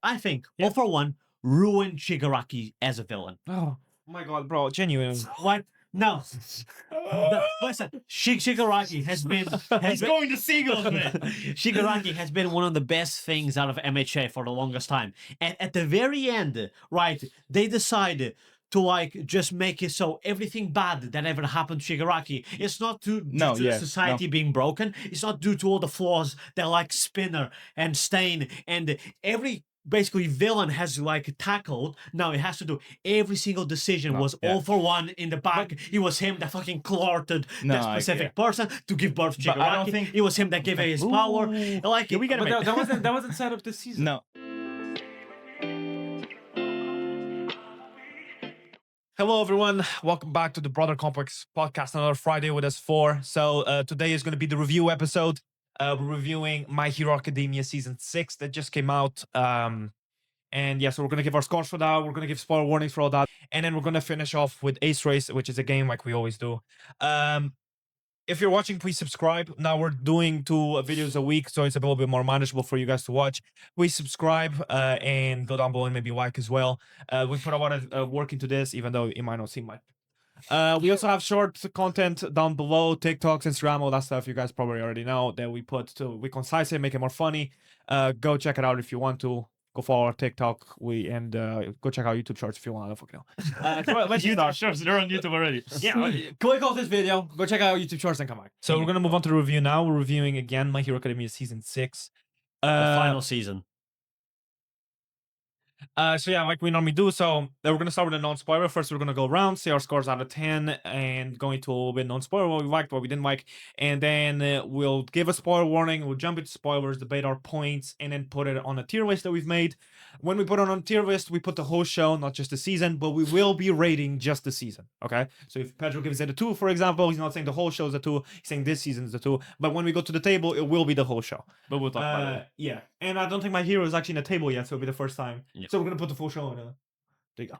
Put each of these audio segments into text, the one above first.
I think, all for one, ruined Shigaraki as a villain. Oh my god, bro, genuine. What? No. Listen, Shigaraki has been. He's going to Seagulls, man. Shigaraki has been one of the best things out of MHA for the longest time. And at the very end, right, they decided to like just make it so everything bad that ever happened to Shigaraki, it's not due to society being broken. It's not due to all the flaws that like Spinner and Stain and every basically villain has like tackled. Now it has to do every single decision was all for one in the back. It was him that fucking clarted that specific person to give birth to Shigaraki. I don't think it was him that gave his power. Like we get it. That wasn't set up this season. No. Hello, everyone. Welcome back to the Brother Complex podcast. Another Friday with us four. So today is going to be the review episode. We're reviewing My Hero Academia Season 6 that just came out. And yeah, so we're going to give our scores for that. We're going to give spoiler warnings for all that. And then we're going to finish off with Ace Race, which is a game like we always do. If you're watching, please subscribe. Now we're doing 2 videos a week, so it's a little bit more manageable for you guys to watch. Please subscribe and go down below and maybe like as well. We put a lot of work into this, even though it might not seem like. We also have short content down below, TikToks, Instagram, all that stuff. You guys probably already know that we concise it, make it more funny. Go check it out if you want to. Go follow our TikTok. Go check out YouTube Shorts if you want. I don't fucking know. Let's start. Shorts, they're on YouTube already. Yeah, click off this video. Go check out YouTube Shorts and come back. So we're gonna move on to the review now. We're reviewing again My Hero Academia Season 6, the final season. So yeah, like we normally do. So we're gonna start with a non-spoiler. First, we're gonna go around, say our scores out of 10, and go into a little bit non-spoiler, what we liked, what we didn't like, and then we'll give a spoiler warning. We'll jump into spoilers, debate our points, and then put it on a tier list that we've made. When we put it on a tier list, we put the whole show, not just the season, but we will be rating just the season. Okay. So if Pedro gives it a 2, for example, he's not saying the whole show is a 2. He's saying this season is a 2. But when we go to the table, it will be the whole show. But we'll talk about it. Yeah, and I don't think My Hero is actually in the table yet, so it'll be the first time. Yeah. So we're gonna put the full show on. There you go.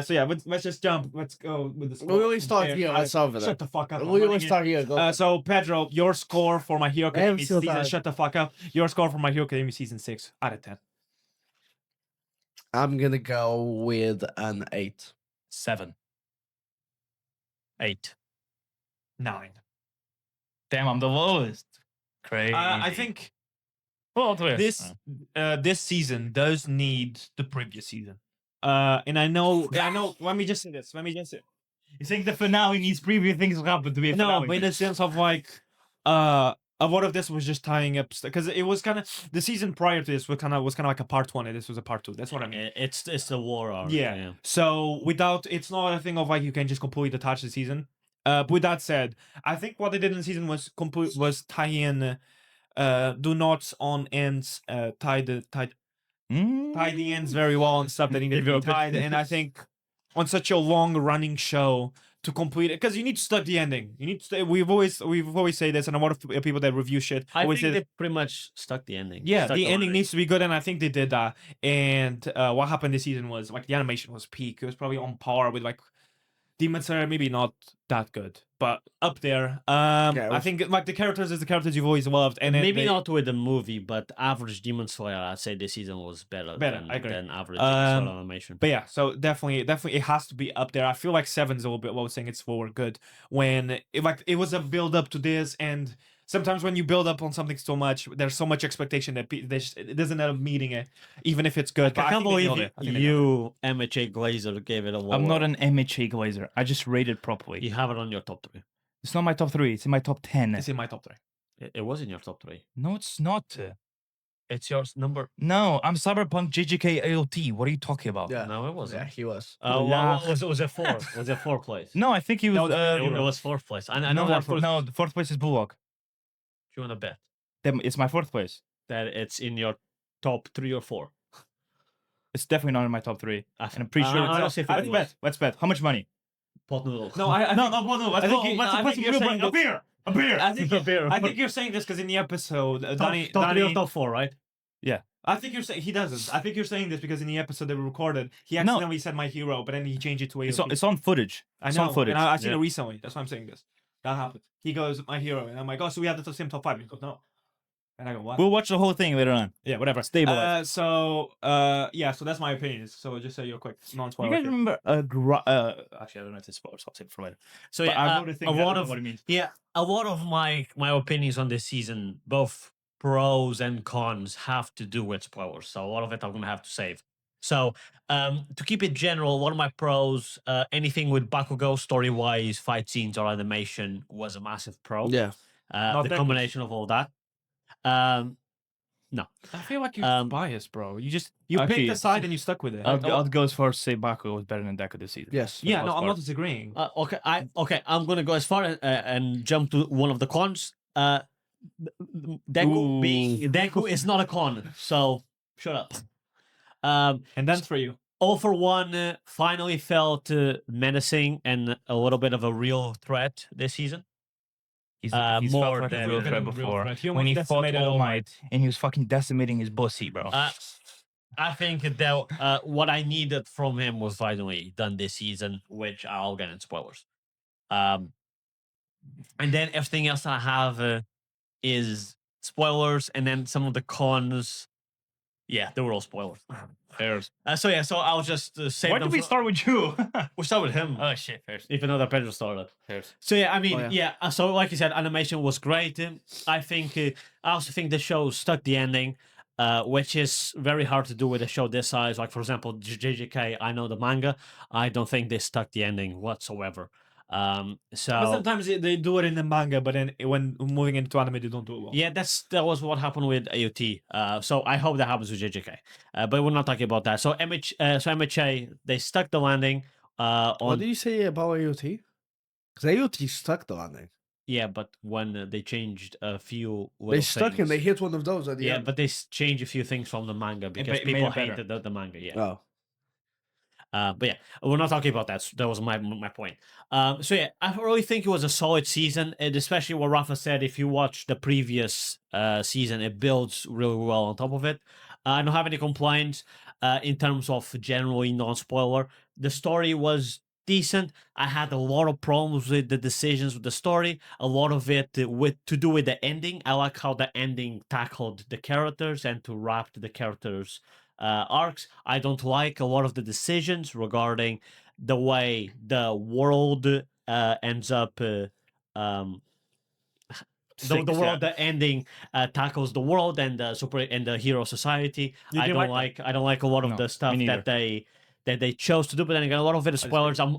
So yeah, let's just jump. Let's go with the score. We always start here. Shut the fuck up. We always start here. So Pedro, your score for My Hero Academia season. Shut the fuck up. Your score for My Hero Academia season 6 out of 10. I'm gonna go with an 8. 7. 8. 9. Damn, I'm the lowest. Crazy. I think this season does need the previous season. And I know. Let me just say this. You think the finale needs previous things to happen to be a finale? No, but in the sense of like, a lot of this was just tying up because it was kind of the season prior to this was kind of like a part 1 and this was a part 2. That's what I mean. It's the war arc. Yeah. So it's not a thing of like you can just completely detach the season. But with that said, I think what they did in the season was tie in, do nots on ends, tie the ends very well and stuff that needed to be tied. And I think on such a long running show to complete it, because you need to stuck the ending. You need to. We've always say this, and a lot of people that review shit. I think they pretty much stuck the ending. Yeah, the ending needs to be good, and I think they did that. And what happened this season was like the animation was peak. It was probably on par with like Demon Slayer, maybe not that good, but up there. I think like the characters is the characters you've always loved, and maybe not with the movie, but average Demon Slayer, I'd say this season was better than average Demon Slayer animation. But yeah, so definitely it has to be up there. I feel like 7's a little bit. What I was saying, it's forward good when it was a build up to this, and sometimes when you build up on something so much, there's so much expectation that it doesn't end up meeting it, even if it's good. I can't believe you, MHA Glazer, gave it a 1. I'm not an MHA Glazer. I just rated properly. You have it on your top 3. It's not my top 3. It's in my top 10. It's in my top 3. It was in your top 3. No, it's not. It's your number. No, I'm Cyberpunk JJK AOT. What are you talking about? Yeah. No, it wasn't. Yeah, he was. Was it 4? Was it 4th place? No, I think he was. It was 4th place. I know that. No, the 4th place is Bullock. Do you want to bet It's my 4th place. that it's in your top 3 or 4? It's definitely not in my top 3. And I'm pretty sure it's Let's bet. How much money? Pot noodles. No, no, I think you're saying a beer. A beer. I think you're saying this because in the episode, Danny, top 3 or top 4, right? Yeah. I think you're saying he doesn't. I think you're saying this because in the episode that we recorded, he accidentally said My Hero, but then he changed it to AOT. It's on footage. I know. And I've seen it recently. That's why I'm saying this. That happened. He goes My Hero, and I'm like, oh, so we have the same top 5. He goes, no. And I go, what? We'll watch the whole thing later on. Yeah, whatever. Stabilize. So that's my opinions. So just say your quick You non-spoiler. guys remember actually I don't know if it's spoilers, I'll save it for later. So But yeah, I wrote a thing a that I lot don't know of what it means. a lot of my opinions on this season, both pros and cons, have to do with spoilers. So a lot of it I'm gonna have to save. So to keep it general, one of my pros, anything with Bakugo story wise, fight scenes or animation was a massive pro. Yeah. Not The Deku's. combination of all that. No. I feel like you're Um, biased, bro. You Actually, picked a side and you stuck with it. I'll go as far as say Bakugo was better than Deku this season. Yes. Yeah, most no, I'm part. not disagreeing. Okay, I'm gonna go as far and jump to one of the cons. Deku being Deku is not a con, so shut up. And then for you. All for One finally felt menacing and a little bit of a real threat this season. He's more felt like than- a real threat Real before. threat. He When he almost fought decimated All All Might and he was fucking decimating his pussy, bro. I think that what I needed from him was finally done this season, which I'll get in spoilers. And then everything else I have is spoilers, and then some of the cons. Yeah, they were all spoilers. Fairs. So I'll just save Why them. did we start with you? We start with him. Oh shit, fairs. Even though the Pedro started. Fairs. So yeah, I mean, Oh, yeah. So like you said, animation was great. I think. I also think the show stuck the ending, which is very hard to do with a show this size. Like for example, JJK. I know the manga. I don't think they stuck the ending whatsoever. But So sometimes they do it in the manga, but then when moving into anime, they don't do it well. yeah, that was what happened with AOT. So I hope that happens with JJK. But we're not talking about that. So MHA, they stuck the landing. What On did you say about AOT? Because AOT stuck the landing. yeah, but when they changed a few They little stuck and they things- hit one of those at the Yeah, end. but they changed a few things from the manga because made people it better. hated the manga. Yeah. Oh. But yeah, we're not talking about that. That was my point. So yeah, I really think it was a solid season, and especially what Rafa said. If you watch the previous season, it builds really well on top of it. I don't have any complaints in terms of generally non-spoiler. The story was decent. I had a lot of problems with the decisions with the story. A lot of it to do with the ending. I like how the ending tackled the characters and to wrap the characters' arcs. I don't like a lot of the decisions regarding the way the world ends up. The world, the ending tackles the world and the super and the hero society. You I didn't don't like like. I don't like a lot of No, the stuff me that they chose to do. But then again, a lot of it is spoilers. I'm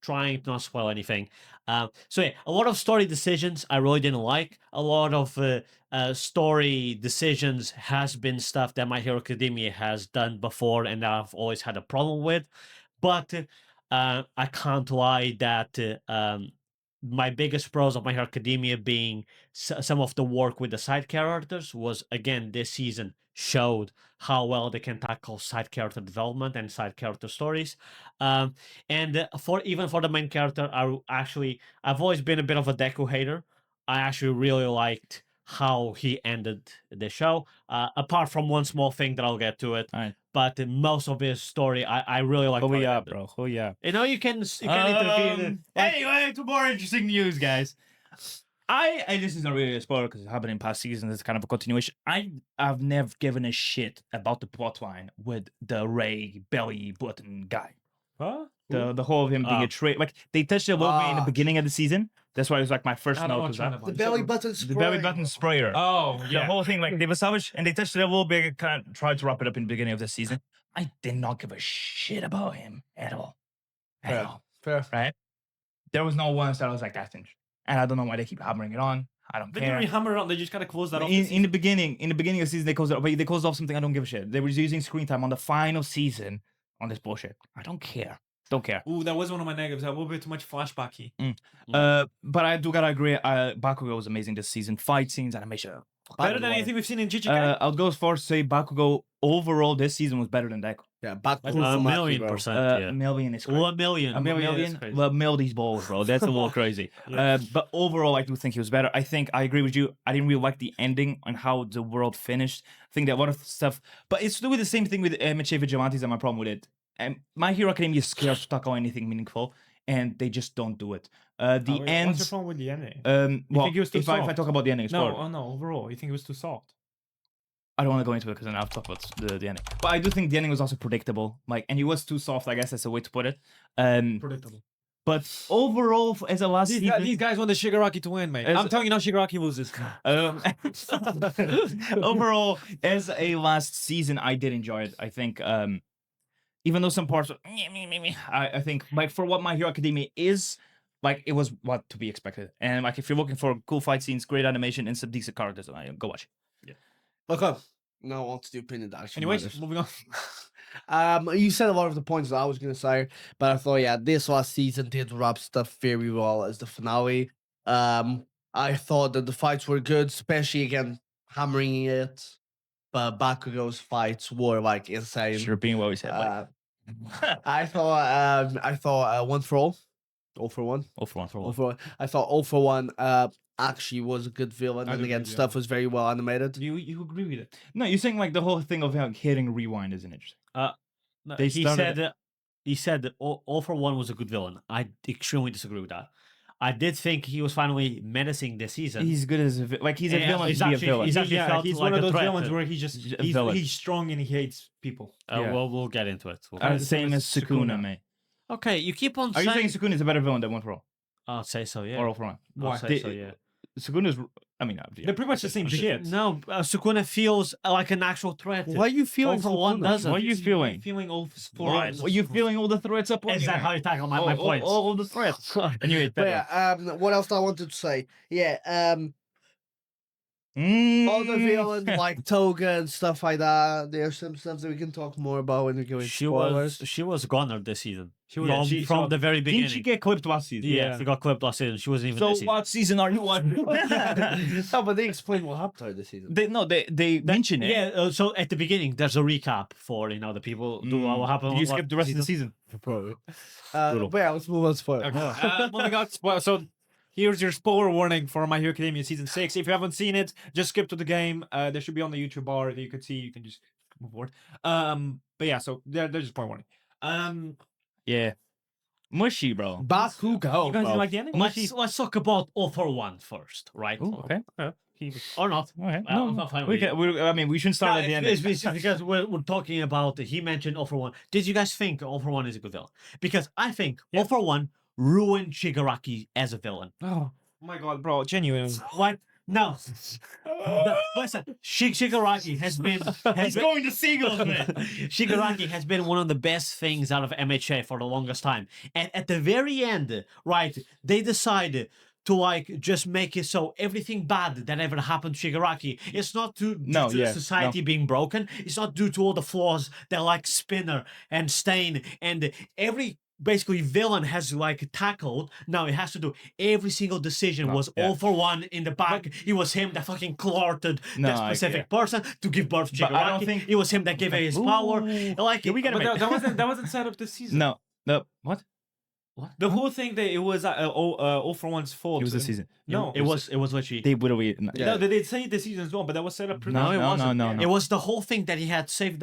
trying to not spoil anything. So yeah, a lot of story decisions I really didn't like. A lot of story decisions has been stuff that My Hero Academia has done before, and I've always had a problem with. But I can't lie that my biggest pros of My Hero Academia being some of the work with the side characters was, again, this season showed how well they can tackle side character development and side character stories. And for the main character, I've always been a bit of a Deku hater. I actually really liked how he ended the show. Apart from one small thing that I'll get to it, Alright. but most of his story, I really like. Oh yeah, bro. Oh yeah. You know, you can intervene. Anyway, to more interesting news, guys. And this is not really a spoiler because it happened in past seasons. It's kind of a continuation. I've never given a shit about the plotline with the Ray belly button guy. Huh? The whole of him being a trade. Like they touched it a little bit in the beginning of the season. That's why it was like my first I don't know note what was you're that. on The about. belly button The spray. belly button sprayer. Oh, The yeah. whole thing, like they were savage, and they touched it a little bit. Kind of tried to wrap it up in the beginning of the season. I did not give a shit about him at all. At all. Fair. Right? There was no once that I was like, that's interesting. And I don't know why they keep hammering it on. I don't They care. didn't really hammer it on. They just kind of closed that off. In the beginning of the season, they closed it off. But they closed off something I don't give a shit. They were using screen time on the final season on this bullshit. I don't care. Don't care. Ooh, that was one of my negatives. A little bit too much flashbacky. But I do gotta agree. Bakugo was amazing this season. Fight scenes, animation. Better than anything we've seen in JJK. I'll go as far as to say Bakugo overall this season was better than Deku. Yeah, back A million percent. Yeah. Million is crazy. 1 million. A million? Well, mill these balls, bro. That's a little crazy. But overall, I do think he was better. I agree with you. I didn't really like the ending and how the world finished. I think that a lot of stuff, but it's to do with the same thing with MHA Vigilantes and my problem with it. My Hero Academia is scared to tackle anything meaningful. and they just don't do it. The What's your ends. problem with the ending? Well, think it was too if I soft? talk about the ending, No, spoiler. no. Overall, you think it was too soft? I don't want to go into it because then I'll talk about the ending. But I do think the ending was also predictable. Like, and it was too soft. I guess that's a way to put it. Predictable. But overall, as a last season, These guys want the Shigaraki to win, mate. As- I'm telling you now, Shigaraki loses. overall, as a last season, I did enjoy it. I think, even though some parts, I think, like for what My Hero Academia is, like it was what to be expected. And like if you're looking for cool fight scenes, great animation, and some decent character design, go watch it. Okay. Now on to the opinion that actually Anyways, matters. moving on. You said a lot of the points that I was gonna say, but I thought, yeah, this last season did wrap stuff very well as the finale. I thought that the fights were good, especially again hammering it. But Bakugo's fights were like insane. Sure, being what we said. Like, I thought one for all for one. all for one. All for one. I thought all for one actually was a good villain, I and do again agree, yeah. stuff was very well animated. You agree with it? No, you're saying like the whole thing of like, hitting rewind isn't interesting. No, They he started- said he said that all for one was a good villain. I extremely disagree with that. I did think he was finally menacing this season. He's good as a like he's a Yeah, villain he's to be a actually- villain. he's actually felt he's like one of a those threat. villains where he just A villain. he's strong and he hates people. Yeah. We'll get into it. Same as Sukuna, mate. Okay, you keep on Are you saying. saying Sukuna is a better villain than One for All I'll say so. Yeah. or All for One? I'll Why? say so. Yeah. Sukuna's. I mean, They're pretty much the same shit. No, Sukuna feels like an actual threat. Why are you feeling All for one Sukuna? doesn't. What are you feeling? Feeling all for Right. Are you feeling all the threats up? Is that how you tackle my points? All of the threats. And you hate But that. yeah, what else I wanted to say? Yeah, all the villains like Toga and stuff like that. There's some stuff that we can talk more about when we go into spoilers. She was goner this season. She was- From the very beginning. Didn't she get clipped last season? Yeah, she got clipped last season. She wasn't even So this season. what season are you watching? No, but they explained what happened to her this season. they mention it. Yeah, so at the beginning, there's a recap for the people do what happened. Did you what skip the rest of the season? Probably. Brutal. But yeah, let's move on to spoilers. Moving on. Well, so here's your spoiler warning for My Hero Academia season 6. If you haven't seen it, just skip to the game. There should be on the YouTube bar that you can see. You can just move forward. But yeah, so there's just spoiler warning. Yeah. Mushy, bro. Bakugo. You guys bro. didn't like the ending? Let's talk about All for One first, right? Ooh, okay. Or not? Okay. I'm fine with it. We shouldn't start at the end. It's because we're talking about. He mentioned All for One. Did you guys think All for One is a good villain? Because I think All for One ruined Shigaraki as a villain. Oh my god, bro, genuine. What? No. Listen, Shigaraki has been. He's going to Seagulls, man. Shigaraki has been one of the best things out of MHA for the longest time. And at the very end, right, they decided to like just make it so everything bad that ever happened to Shigaraki, it's not due to society being broken. It's not due to all the flaws that like Spinner and Stain and every basically villain has like tackled. Now it has to do every single decision was All for One in the back. It was him that fucking clarted that specific person to give birth to But I don't Shigaraki. think- It was him that gave her his power. Like we get But it. that wasn't set up this season. No. What? The whole thing that it was all for one's fault. It was this season. No, it was literally. They would have. No, they did say the season's wrong, but that was set up. No, it wasn't. no. It was the whole thing that he had saved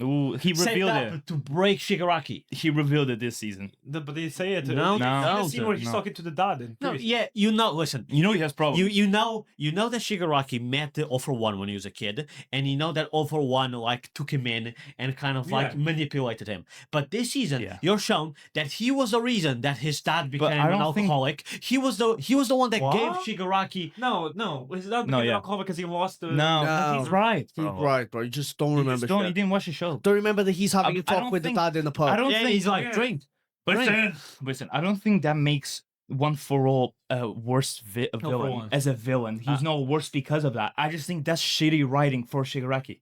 Ooh, he saved revealed up it. to break Shigaraki. He revealed it this season. But they say it. No, no, The scene where he's no. talking to the dad. In No, previous- yeah, listen. You know he has problems. You know that Shigaraki met the All for One when he was a kid, and you know that All for One like took him in and kind of like Yeah. manipulated him. But this season, Yeah. you're shown that he was the reason that his dad became I an don't think- alcoholic. He was the one that What? gave Shigaraki. No. His dad No, became yeah. alcoholic because he lost the. No, he's right. He's Bro. right, bro. You just don't You remember. just don't. shit. You didn't watch the show. Don't remember that he's having I a talk don't with the think- dad in the pub. I don't Yeah, think he's like yeah. drink. Listen. I don't think that makes One for All worse villain One. as a villain. He's no worse because of that. I just think that's shitty writing for Shigaraki.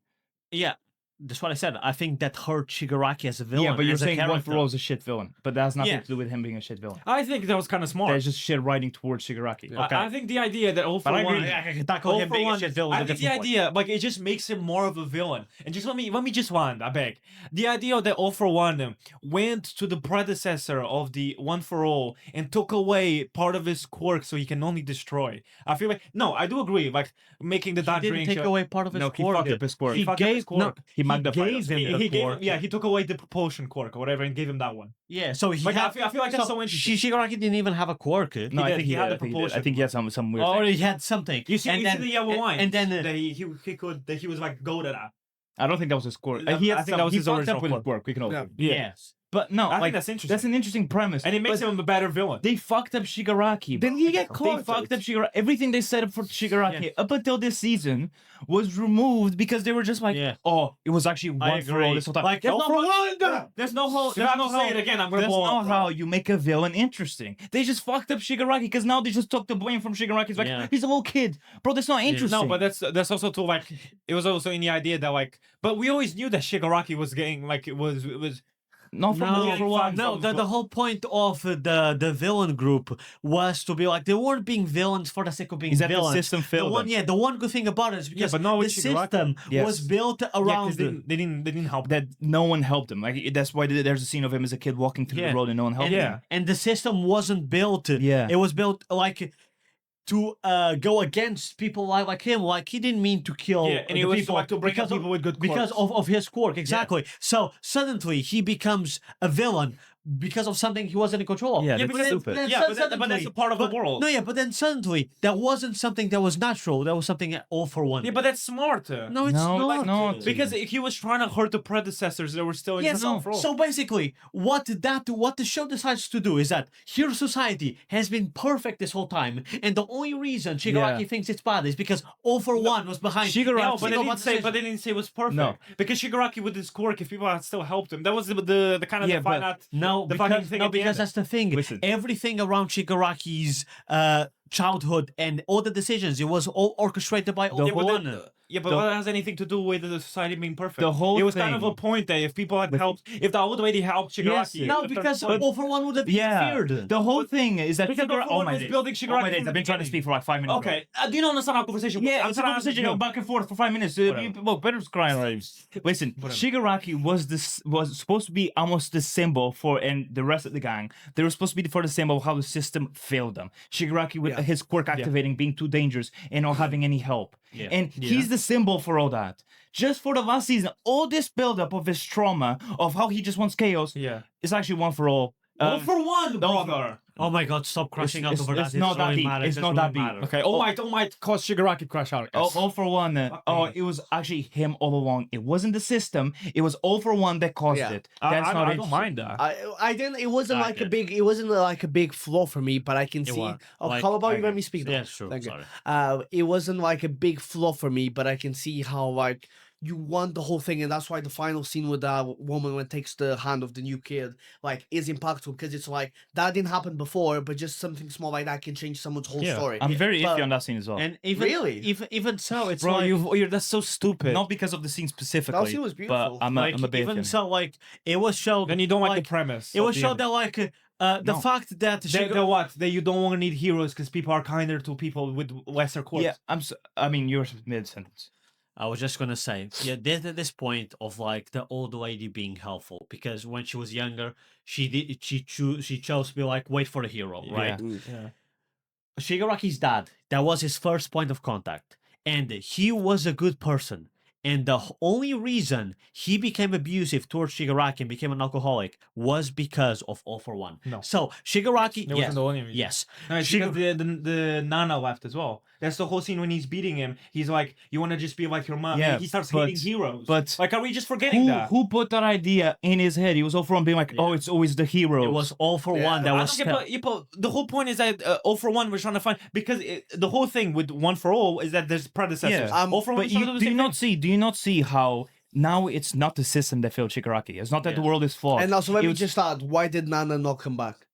Yeah, that's what I said. I think that hurt Shigaraki as a villain. Yeah, but you're as a saying One character. for All is a shit villain, but that has nothing Yeah. to do with him being a shit villain. I think that was kind of smart. There's just shit writing towards Shigaraki. I think the idea that all for But I one. agree. I can tackle All him for being a one, shit villain. I is a think the different point. idea, like, it just makes him more of a villain. And just let me just one, I beg. The idea that All for One went to the predecessor of the One for All and took away part of his quirk so he can only destroy. I feel like I do agree. Like making the He dad didn't drink. take away part of his No, he quirk. fucked up his quirk. He fucked up his no, quirk. He magnified gave us. him the He gave him, quirk. yeah, he took away the propulsion quirk or whatever and gave him that one. Yeah, so he Like, had, I feel like that's so interesting. Shigaraki didn't even have a quirk. No, I did. think He had the I think he did. I propulsion think he had some weird. Or thing. he had something. You see, and you then, see the yellow line, and then that he could, that he was like goaded at. I don't think that was his quirk. I He had think some, that was he his fucked original up with his quirk. quirk. We can all Yeah. agree. yes. But no, I think like that's interesting. that's an interesting premise. And it makes But him a better villain. they fucked up Shigaraki. Then bro. he get They caught. fucked up Shigaraki. Everything they set up for Shigaraki up until this season was removed because they were just like, Yeah. oh, it was actually I one for all agree. this whole time. Like, There's no, one. there's no whole. If There's I have no to say how. it again, I'm gonna There's blow no up. how you make a villain interesting. They just fucked up Shigaraki because now they just took the blame from Shigaraki. It's like Yeah. he's a little kid, bro. That's not interesting. No, but that's also too like it was also in the idea that like, but we always knew that Shigaraki was getting like it was not from No, the for one. no. The whole point of the villain group was to be like they weren't being villains for the sake of being Is that the villains. system failed them? The one good thing about it is because but not the with Shigaraki. system Yes. was built yeah, around. 'cause they didn't help. That no one helped him. Like that's why there's a scene of him as a kid walking through Yeah. the road and no one helped and, him. Yeah. and the system wasn't built. Yeah. It was built like to go against people like him. Like he didn't mean to kill Yeah, and the he was people like to bring up because of- people with good because quirks. of his quirk. Exactly. So suddenly he becomes a villain because of something he wasn't in control of. Yeah, Yeah, that's but then- stupid. then Yeah, but that's a suddenly- part of the but- world. No, yeah, but then suddenly that wasn't something that was natural. That was something all for one. Yeah, but that's smart. no, it's No, not. like, no, Because if he was trying to hurt the predecessors that were still in Yeah, the so, front row. so basically, what the show decides to do is that Hero Society has been perfect this whole time, and the only reason Shigaraki Yeah. thinks it's bad is because All for One was behind. Shigaraki- No, every but they single didn't say. decision. But they didn't say it was perfect. No. Because Shigaraki with his quirk, if people had still helped him, that was the kind of Yeah, the fine but- art. No, the fucking because, thing no, at the because end. that's the thing. Listen. Everything around Shigaraki's childhood and all the decisions, it was all orchestrated by All The for whole- One. Yeah, but The- what has anything to do with the society being perfect? The whole it was kind of thing- a point that if people had helped, if the old lady helped Shigaraki, Yes, No, the because third point- All for One would have Yeah, interfered. the whole thing is that Because the Shigaraki. All-for-One was days. building Oh Shigaraki my days. from the I've been trying to beginning. speak for like 5 minutes. Okay, do you don't understand how conversation works? Yeah, I'm it's a trying to- conversation. no. Back and forth for 5 minutes. Look, Peter's crying already. Listen, Shigaraki was supposed to be almost the symbol for, and the rest of the gang, they were supposed to be for the symbol of how the system failed them. Shigaraki with his quirk activating, being too dangerous, and not having any help. Yeah. And he's the symbol for all that. Just for the last season, all this buildup of his trauma, of how he just wants chaos, Yeah. is actually one for all. All for one, brother. Oh my God! Stop crashing out it's- over that. it's not that really deep. matters. It's It not really that deep. matters. Okay, all might cause Shigaraki crash out. All for one. It was actually him all along. It wasn't the system. It was all for one that caused Yeah. it. That's not I don't interesting. mind that. I didn't. It wasn't I like a did. big. It wasn't like a big flaw for me, but I can see. was. Oh, Like, how about I you let agree. me speak? Now? Yeah, sure. Thank you. Sorry. It wasn't like a big flaw for me, but I can see how like you want the whole thing, and that's why the final scene with that woman when it takes the hand of the new kid like is impactful because it's like that didn't happen before, but just something small like that can change someone's whole Yeah. story. I'm very But- iffy on that scene as well. And even Really? even so, it's Bro, like you're that's so stupid. Not because of the scene specifically. scene was But beautiful. I'm like a bit even iffy. so, like it was showed. Then you don't like like, the premise. It of was the showed end. that like the No. fact that That what? That you don't want to need heroes because people are kinder to people with lesser quirks. Yeah, I mean, you're mid sentence. I was just gonna say, yeah, there's at this point of like the old lady being helpful because when she was younger, she chose to be like wait for the hero, right? Yeah. Shigaraki's dad, that was his first point of contact, and he was a good person. And the only reason he became abusive towards Shigaraki and became an alcoholic was because of All for One. No. So Shigaraki, It yes, wasn't the only reason. yes, No, it's Shigar- because the Nana left as well. That's the whole scene when he's beating him. He's like, "You want to just be like your mom?" Yeah, And he starts but- hating heroes. but like, are we just forgetting that? Who put that idea in his head? He was all for one being like, oh, it's always the hero. it was All for Yeah, One that I was. don't get, but the whole point is that All for One was trying to find because the whole thing with One for All is that there's predecessors. Yeah. All for One But was trying to do do the you same not thing. see? Do you not see how now it's not the system that failed Shigaraki? It's not that the Yeah. world is flawed. And also, let It me was- just add, why did Nana not come back?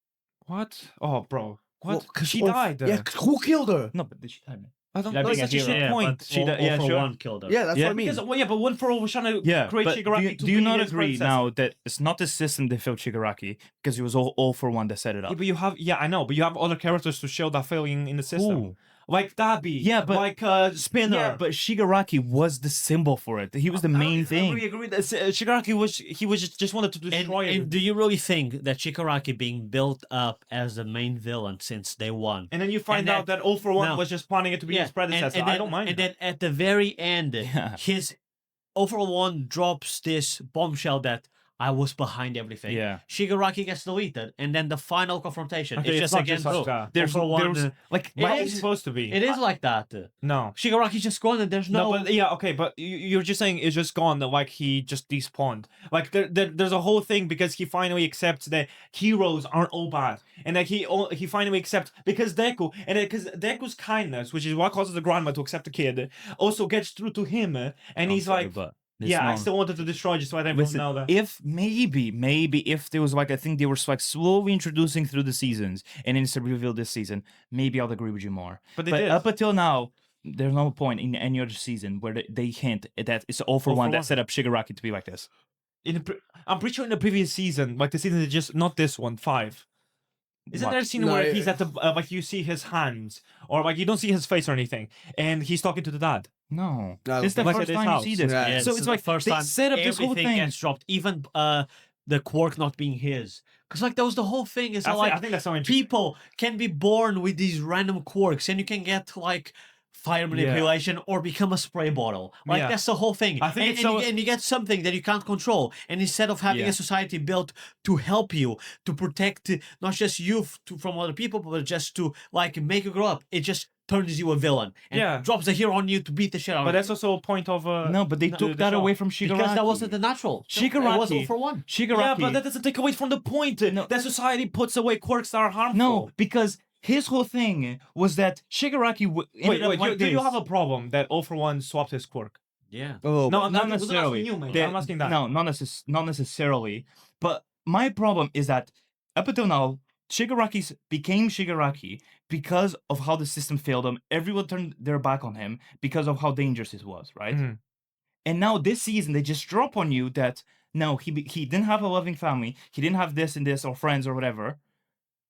What? Oh, bro. What? Well, 'cause She of- died. Yeah, 'cause who killed her? No, but did she time it? I don't That know. being That's a such a hero. shit Yeah, point. but She all, did- All yeah, for sure. One killed her. Yeah, that's Yeah, what I mean. Because well, yeah, but One for All was trying to Yeah, create but Shigaraki. do you not his agree predecessor. now that it's not the system that failed Shigaraki because it was all for one that set it Yeah, up? but you have I know, but you have other characters to show that failing in the system. Who? Like Dabi. Yeah, but- like Spinner. Yeah, but Shigaraki was the symbol for it. He was the main I thing. agree that Shigaraki was just wanted to And, destroy it. and do you really think that Shigaraki being built up as the main villain since day one? And then you find and out that All for One no. was just planning it to be his predecessor. and I then, don't mind. And that. then at the very end, Yeah. his Overall drops this bombshell that I was behind everything. Yeah. Shigaraki gets deleted, and then the final confrontation Okay, is it's just not against just like that. There's Overall. like It how is- it's supposed to be. It is like that. No. Shigaraki's just gone, and there's No, no. but yeah, okay, but you're just saying it's just gone. That like he just despawned. Like there's a whole thing because he finally accepts that heroes aren't all bad, and that he finally accepts because Deku and because Deku's kindness, which is what causes the grandma to accept the kid, also gets through to him, and I'm he's sorry, like, but yeah, I not- still wanted to destroy just so I didn't Listen, know that. if maybe if there was like I think they were like slowly introducing through the seasons and it's a reveal this season, maybe I'll agree with you more. But they But did. up until now, there's no point in any other season where they hint that it's all for All for one that One. set up Shigaraki to be like this. I'm pretty sure in the previous season, like the season that just not this one, 5. Isn't What? there a scene No, where he's at the like you see his hands or like you don't see his face or anything, and he's talking to the dad? No, No, this is the like at first his time house. you see this. Yeah. Yeah, So this it's is like the first they time set up this whole everything thing. gets dropped, even the quirk not being his. Because like that was the whole thing. Is I, that, think, like I think that's so interesting. people can be born with these random quirks, and you can get like fire manipulation or become a spray bottle. Like Yeah. that's the whole thing. I think and, it's and, so- you, and you get something that you can't control. And instead of having Yeah. a society built to help you, to protect not just you from other people, but just to like make you grow up, it just turns you a villain and Yeah. drops a hero on you to beat the shit out But of that's you. also a point of No, but they the- took the that show. away from Shigaraki. Because that wasn't the natural. It was all Shigaraki. for one. Shigaraki. Yeah, but that doesn't take away from the point No. that society puts away quirks that are harmful. No, because his whole thing was that Shigaraki ended up Wait, like do you this. have a problem that All for One swapped his quirk? Yeah. Oh, No, not I'm necessarily. asking you, man. That- I'm asking that. No, not necessarily. But my problem is that up until now, Shigaraki became Shigaraki because of how the system failed him. Everyone turned their back on him because of how dangerous he was, right? Mhm. And now this season, they just drop on you that no, he didn't have a loving family. He didn't have this and this or friends or whatever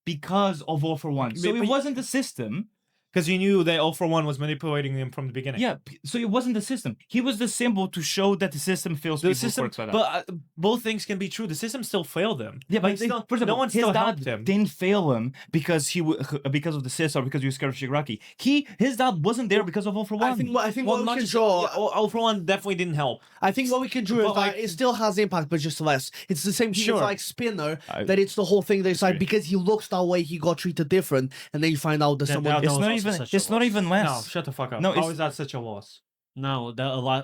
because of All for One. So But- it wasn't the system. Because you knew that All for One was manipulating him from the beginning. Yeah, so it wasn't the system. He was the symbol to show that the system fails The people system, works like that. but both things can be true. The system still failed him. Yeah, but Like, still, first of no all, one his still dad helped him. didn't fail him because because of the sis or because he was scared of Shigaraki. His dad wasn't there because of All for One. I think what Well, we not can just draw. All for One definitely didn't help. I think what we can draw But is that like- it still has impact, but just less. It's the same thing Sure. as like Spinner. I- That it's the whole thing. That it's like Agree. because he looks that way, he got treated different, and then you find out that That- someone. that it's was not also even. such a It's not loss. even less. No, shut the fuck up. No, How it's- is that such a loss? No,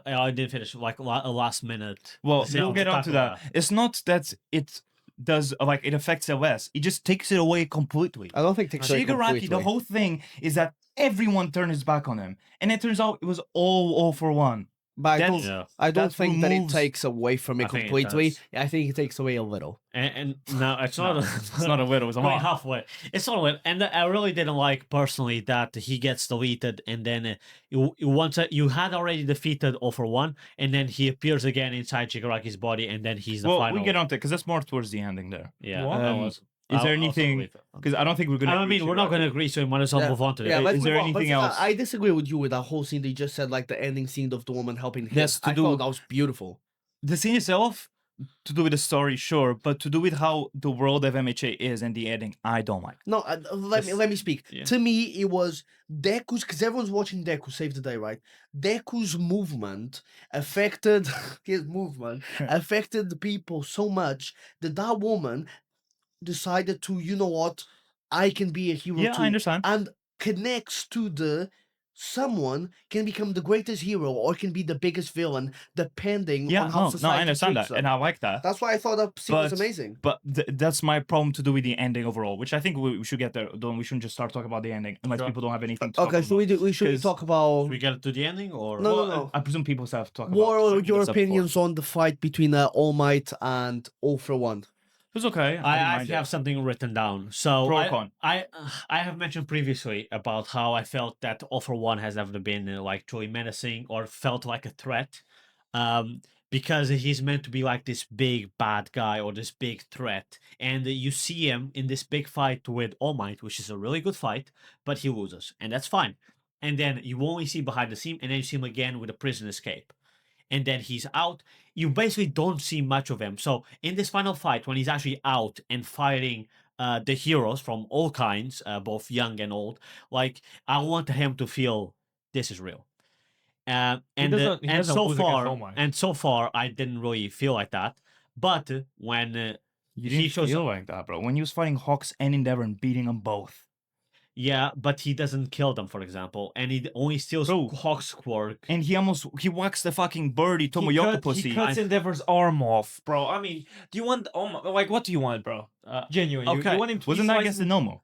I didn't finish. Like a last minute. Well, Yeah, we'll get talk on to about that. It's not that it does like it affects LS. It just takes it away completely. I don't think takes away Shigaraki, the completely. whole thing is that everyone turned his back on him, and it turns out it was all for one. But I That's- don't. Yeah. I don't that think that it removes- takes away from it I think it completely. does. I think it takes away a little. And no, it's not. It's not a little. It's a only lot. halfway. It's not a little. And I really didn't like personally that he gets deleted, and then you had already defeated All for One, and then he appears again inside Shigaraki's body, and then he's the Well, final. we get on to it because that's more towards the ending there. Yeah. What? I Um, was- Is there I'll also anything? leave it. Because I don't think we're gonna. I mean, we're not going to agree, so we might as well Yeah. move on to Yeah, it. let's is there move on. anything But else? I disagree with you with that whole scene that you just said, like the ending scene of the woman helping him. Yes, to I do- thought that was beautiful. The scene itself, to do with the story, sure, but to do with how the world of MHA is and the ending, I don't like. No, let me speak. Yeah. To me, it was Deku's because everyone's watching Deku save the day, right? Deku's movement affected his movement affected the people so much that that woman decided to, you know what, I can be a hero Yeah, too, I understand. and connects to the someone can become the greatest hero or can be the biggest villain depending Yeah, on how no, society I understand treats that, and them. I like that. That's why I thought that scene was But- amazing. But that's my problem to do with the ending overall, which I think we should get there. Don't we shouldn't just start talking about the ending unless Sure. people don't have anything to talk Okay, about. so we should 'Cause- talk about Should we get to the ending or No, Well, I presume people have to talk about. what are certain your bits up before. opinions on the fight between All Might and All for One? It was okay. I didn't mind actually it. have something written down. So Pro or con? I have mentioned previously about how I felt that All for One has never been like truly menacing or felt like a threat, because he's meant to be like this big bad guy or this big threat, and you see him in this big fight with All Might, which is a really good fight, but he loses, and that's fine. And then you only see behind the scene, and then you see him again with a prison escape. And then he's out. You basically don't see much of him. So in this final fight, when he's actually out and fighting the heroes from all kinds, both young and old, like I want him to feel this is real. And he and doesn't so lose against far, All Might. and so far, I didn't really feel like that. But when You he didn't shows feel like that, bro. When he was fighting Hawks and Endeavor and beating them both. yeah, but he doesn't kill them, for example, and he only steals Bro. Hawk's quirk. And he whacks the fucking birdie Tomoyoko pussy. He cuts Endeavor's arm off, bro. I mean, do you want like what do you want, bro? Genuine. okay. You want him to Wasn't that slice against the him- Nomo?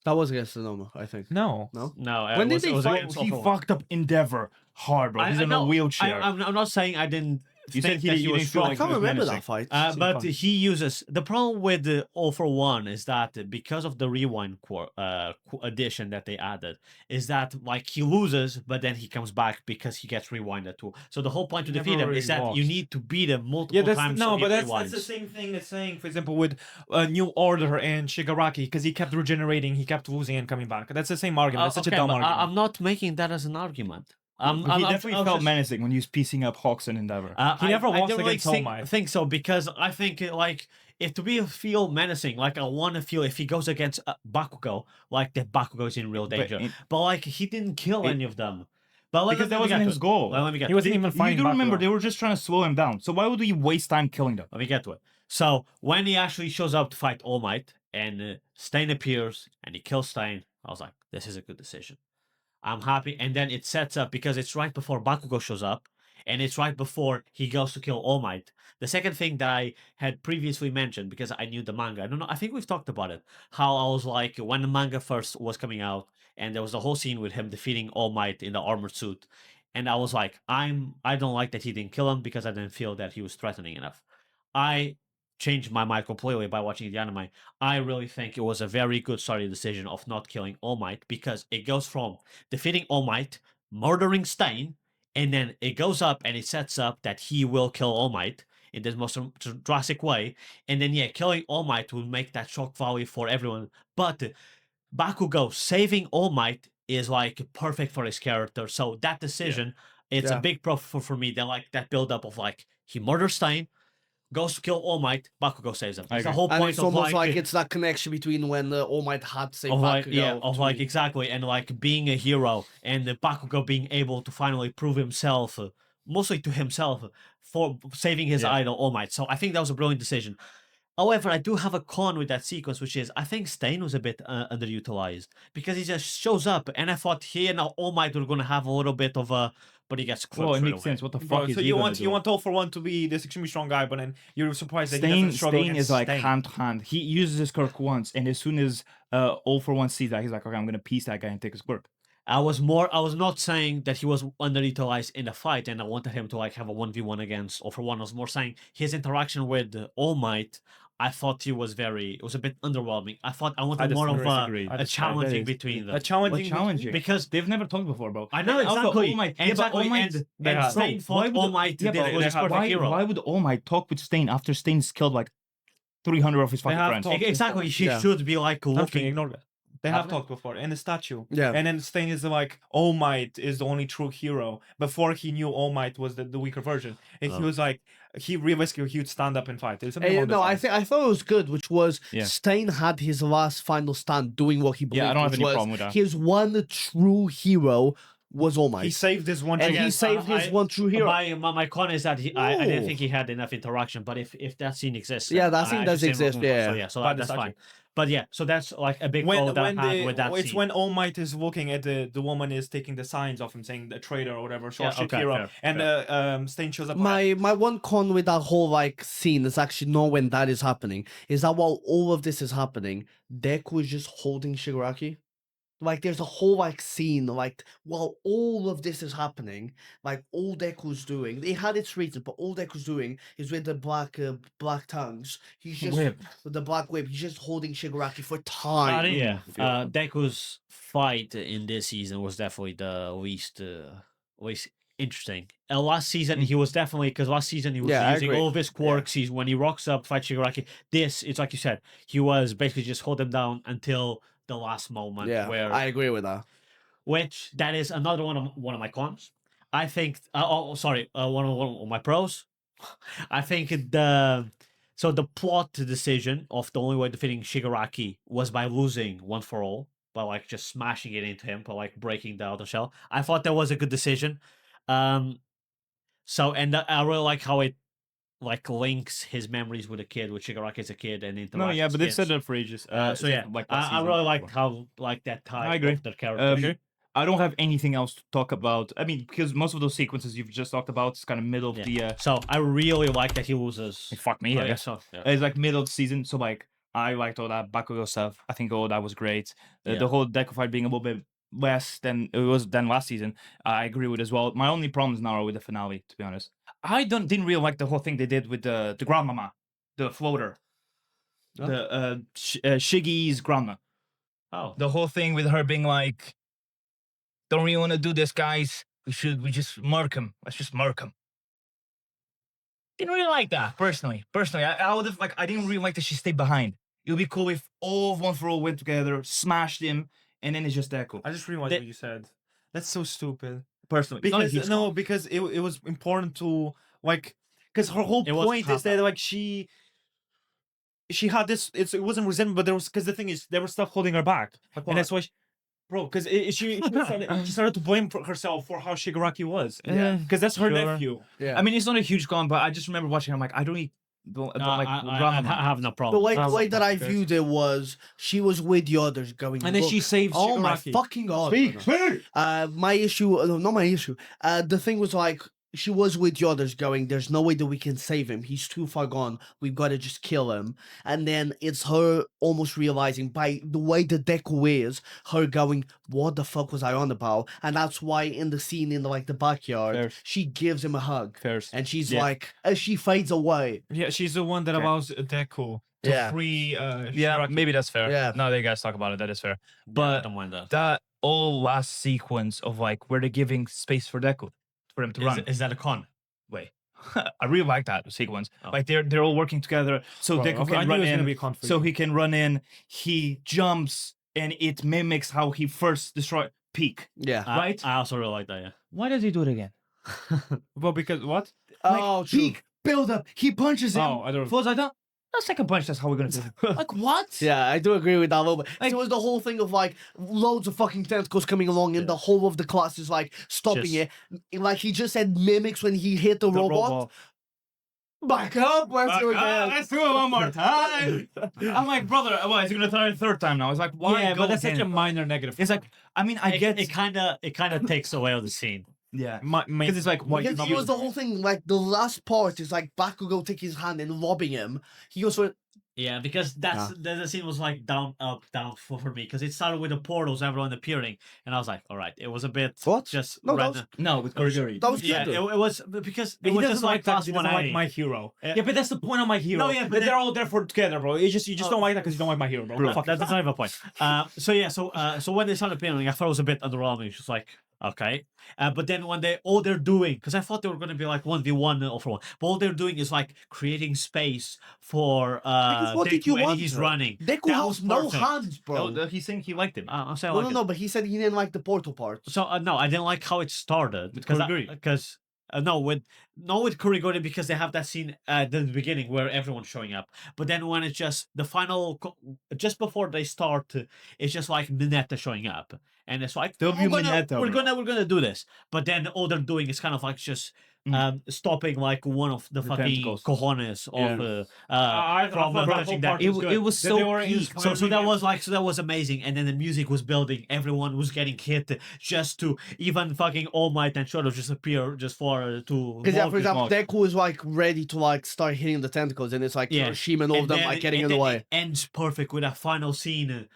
That was against the normal, I think. No. No. No, When did was, they it was fight? against He All for One. fucked up Endeavor hard, bro. He's in a no, wheelchair. I'm not saying I didn't. You said think that you was didn't feel strong. I like can't he was remember menacing. that fight. But fun. he uses the problem with the All for One is that because of the rewind addition that they added, is that like he loses, but then he comes back because he gets rewinded too. So the whole point to Never defeat him really is that you lost. need to beat him multiple Yeah, that's times. no, so he but that's rewinds. the same thing as saying, for example, with New Order and Shigaraki, because he kept regenerating, he kept losing and coming back. That's the same argument. That's such Okay, a dumb but argument. I'm not making that as an argument. He definitely felt menacing when he was piecing up Hawks and Endeavor. He never lost don't against All think, Might. think so because I think like if to be feel menacing, like I want to feel if he goes against Bakugo, like that Bakugo is in real danger. But like he didn't kill any of them. But because that wasn't his goal. Let me get. He wasn't even You fighting do remember Bakugo. they were just trying to slow him down. So why would he waste time killing them? Let me get to it. So when he actually shows up to fight All Might and Stain appears and he kills Stain, I was like, this is a good decision. I'm happy. And then it sets up because it's right before Bakugo shows up and it's right before he goes to kill All Might. The second thing that I had previously mentioned because I knew the manga, I don't know, I think we've talked about it. How I was like, when the manga first was coming out and there was the whole scene with him defeating All Might in the armored suit. And I was like, I don't like that he didn't kill him because I didn't feel that he was threatening enough. I changed my mind completely by watching the anime. I really think it was a very good story decision of not killing All Might because it goes from defeating All Might, murdering Stain, and then it goes up and it sets up that he will kill All Might in this most drastic way. And then, yeah, killing All Might will make that shock value for everyone. But Bakugo saving All Might is like perfect for his character. So that decision, it's a Yeah. big pro for me. Then like that build up of like he murders Stain, goes to kill All Might, Bakugo saves him. I It's the agree. whole And point it's of almost like, like it's that connection between when All Might had saved of like Bakugo. yeah, of to- like exactly, and like being a hero and Bakugo being able to finally prove himself, mostly to himself, for saving his idol All Might. So I think that was a brilliant decision. However, I do have a con with that sequence, which is I think Stain was a bit underutilized because he just shows up, and I thought he and All Might were gonna have a little bit of a, but he gets Well, clipped it right makes away. sense. What the Bro, fuck is so he you gonna want do? you want All for One to be this extremely strong guy, but then you're surprised that he doesn't struggle Stain against is like Stain. hand to hand. He uses his quirk once, and as soon as All for One sees that, he's like, okay, I'm gonna piece that guy and take his quirk. I was not saying that he was underutilized in the fight and I wanted him to like have a 1v1 against All for One. I was more saying his interaction with All Might, I thought it was a bit underwhelming. I wanted more of disagree. a challenging That is- between them. a challenging, challenging? Because They've never talked before, bro. I know And also, exactly. All Might, yeah, but exactly. All Might, they and have- Stain Bro, why fought would All the- Might yeah, did but was his perfect why, hero. why would All Might talk with Stain after Stain's killed like 300 of his fucking have friends? talked. Exactly. She Yeah. should be like Nothing, looking. ignore that. They Have have they? talked before in the statue. Yeah. And then Stain is like, All Might is the only true hero. Before he knew All Might was the weaker version. And he Oh. was like, he realistically, he would stand up and fight. There's something Eh, along those no, I lines. think I thought it was good, which was Yeah. Stain had his last final stand doing what he believed. Yeah, I don't have which any was problem with that. His one true hero was All Might. He saved this one and he chance. saved his one true hero. My con is that I didn't No. think he had enough interaction, but if that scene exists, Yeah, then that scene I does should say exist, more. yeah. So yeah, so By the that's statue. fine. But yeah, so that's like a big when goal that when I had with the, that it's scene. when All Might is looking at the woman is taking the signs off him saying the traitor or whatever, so Yeah, shit okay, hero, fair, and Stain shows up. My one con with that whole like scene is actually not when that is happening. Is that while all of this is happening, Deku is just holding Shigaraki. Like there's a whole like scene like while all of this is happening, like all Deku's doing, they had its reasons, but all Deku's doing is with the black tongues. He's just Whip. with the black whip. He's just holding Shigaraki for time. Yeah, Deku's fight in this season was definitely the least interesting. Last season he was definitely because last season he was Yeah, I using agree. all of his quirks. He's when he rocks up fight Shigaraki. This it's like you said, he was basically just hold him down until the last moment. Yeah, where I agree with that. which that is another one of my cons. I think. One of my pros. I think the plot decision of the only way defeating Shigaraki was by losing One for All. by like just smashing it into him, by like breaking the outer shell. I thought that was a good decision. Um, so and I really like how it like links his memories with a kid, with Shigaraki as a kid, and interacts No, yeah, with but they've kids. said that for ages. So since, yeah, like last I season. really like how like that type I agree. of their characters. I don't have anything else to talk about. I mean, because most of those sequences you've just talked about is kind of middle of Yeah. the. So I really like that he loses. Fuck me, Oh, I yeah, guess. so yeah. It's like middle of the season, so like I liked all that Bakugo stuff. I think all that was great. Yeah. The whole Deku fight being a little bit less than it was than last season, I agree with as well. My only problems now are with the finale, to be honest. I didn't really like the whole thing they did with the grandmama, the floater, Huh? the Shiggy's grandma. Oh, The whole thing with her being like, "Don't really want to do this, guys. We just murk him. Let's just murk him." Didn't really like that personally. I would have like. I didn't really like that she stayed behind. It would be cool if all of One for All went together, smashed him, and then it's just Deku. I just realized They- what you said. That's so stupid. Personally, it's not a Because huge no, con. because it was important to like, because her whole It was point is that happen. like she had this. It wasn't resentment, but there was because the thing is there was stuff holding her back, and that's why. Bro, because she started to blame herself for how Shigaraki was. Yeah, Because that's her sure. nephew. Yeah. I mean, it's not a huge con, but I just remember watching. I'm like, I don't like I grandma. have no The problem. way that I okay. viewed it was she was with the others going. And then "Look, she saved oh my Shigaraki. fucking god. Speak. My issue, no, not my issue. The thing was like she was with the others going, there's no way that we can save him. He's too far gone. We've got to just kill him. And then it's her almost realizing by the way the Deku is, her going, what the fuck was I on about? And that's why in the scene in the backyard, Fair. she gives him a hug. First. And she's Yeah. like, as she fades away. Yeah, she's the one that Okay. allows Deku to Yeah. free. Yeah, Shigaraki. maybe that's fair. Yeah. Now that you guys talk about it, that is fair. I But don't mind that. that all last sequence of like where they're giving space for Deku for him to run. Is that a con? Wait, I really like that sequence. Oh. Like they're all working together, so Bro, Deku okay, I can knew it run was gonna in. be a con for So you. he can run in. He jumps, and it mimics how he first destroyed Peak. Yeah. Right? I also really like that. Yeah. Why does he do it again? Well, because what? Oh, true. Peak build up. He punches him. Oh, I don't. Falls like that. The second punch. That's how we're gonna do it. Like what? Yeah, I do agree with that a little bit. Like- So it was the whole thing of like loads of fucking tentacles coming along, and the whole of the class is like stopping Just- it. Like he just said, mimics when he hit the robot. Back up, let's do it again. Let's do it one more time. I'm like, brother, well, is he gonna try it a third time now? It's like, why? Yeah, go but that's such a again? minor negative. It's like, I mean, I get it kind of takes away the scene. yeah, My, because it's like, why? Because it was the whole thing. Like the last part is like Bakugo taking his hand and lobbing him. He goes for Yeah, because the scene was like down, up, down for me. Because it started with the portals, everyone appearing, and I was like, all right, it was a bit What? just No, that random. No, with Gorigori. that was Yeah, good. it was because But it he was doesn't just like like that. class 'cause He doesn't like 180. My Hero. Yeah, but that's the point of My Hero. No, yeah, but they're all there for together, bro. You just Oh. don't like that because you don't like My Hero, bro. Bro, Fuck. that's not even a point. So when they started appearing, I thought it was a bit underwhelming. It's just like, okay. But then when all they're doing, because I thought they were going to be like 1v1 or for one, but all they're doing is like creating space for Because what did you Deku, and want, he's bro? running. Deku That has was no perfect. hands, bro. No, he's saying he liked him. I'm saying No, like no, it. no, but he said he didn't like the portal part. So no, I didn't like how it started With because Kuriguri. no with Kuriguri because they have that scene at the beginning where everyone's showing up, but then when it's just the final just before they start, it's just like Mineta showing up, and it's like W we're gonna, Mineta, we're bro. gonna do this, but then all they're doing is kind of like just stopping like one of the fucking tentacles. cojones of I from thought that touching whole that. part It, was good. it was That so they were peak. inspired So that him. was like that was amazing, and then the music was building. Everyone was getting hit just to even fucking All Might and Shadow just appear just for to. Because yeah, mock for it. example, Deku is like ready to like start hitting the tentacles, and it's like Yeah. Hiroshima and all of them then- like getting in and the then way. It ends perfect with a final scene,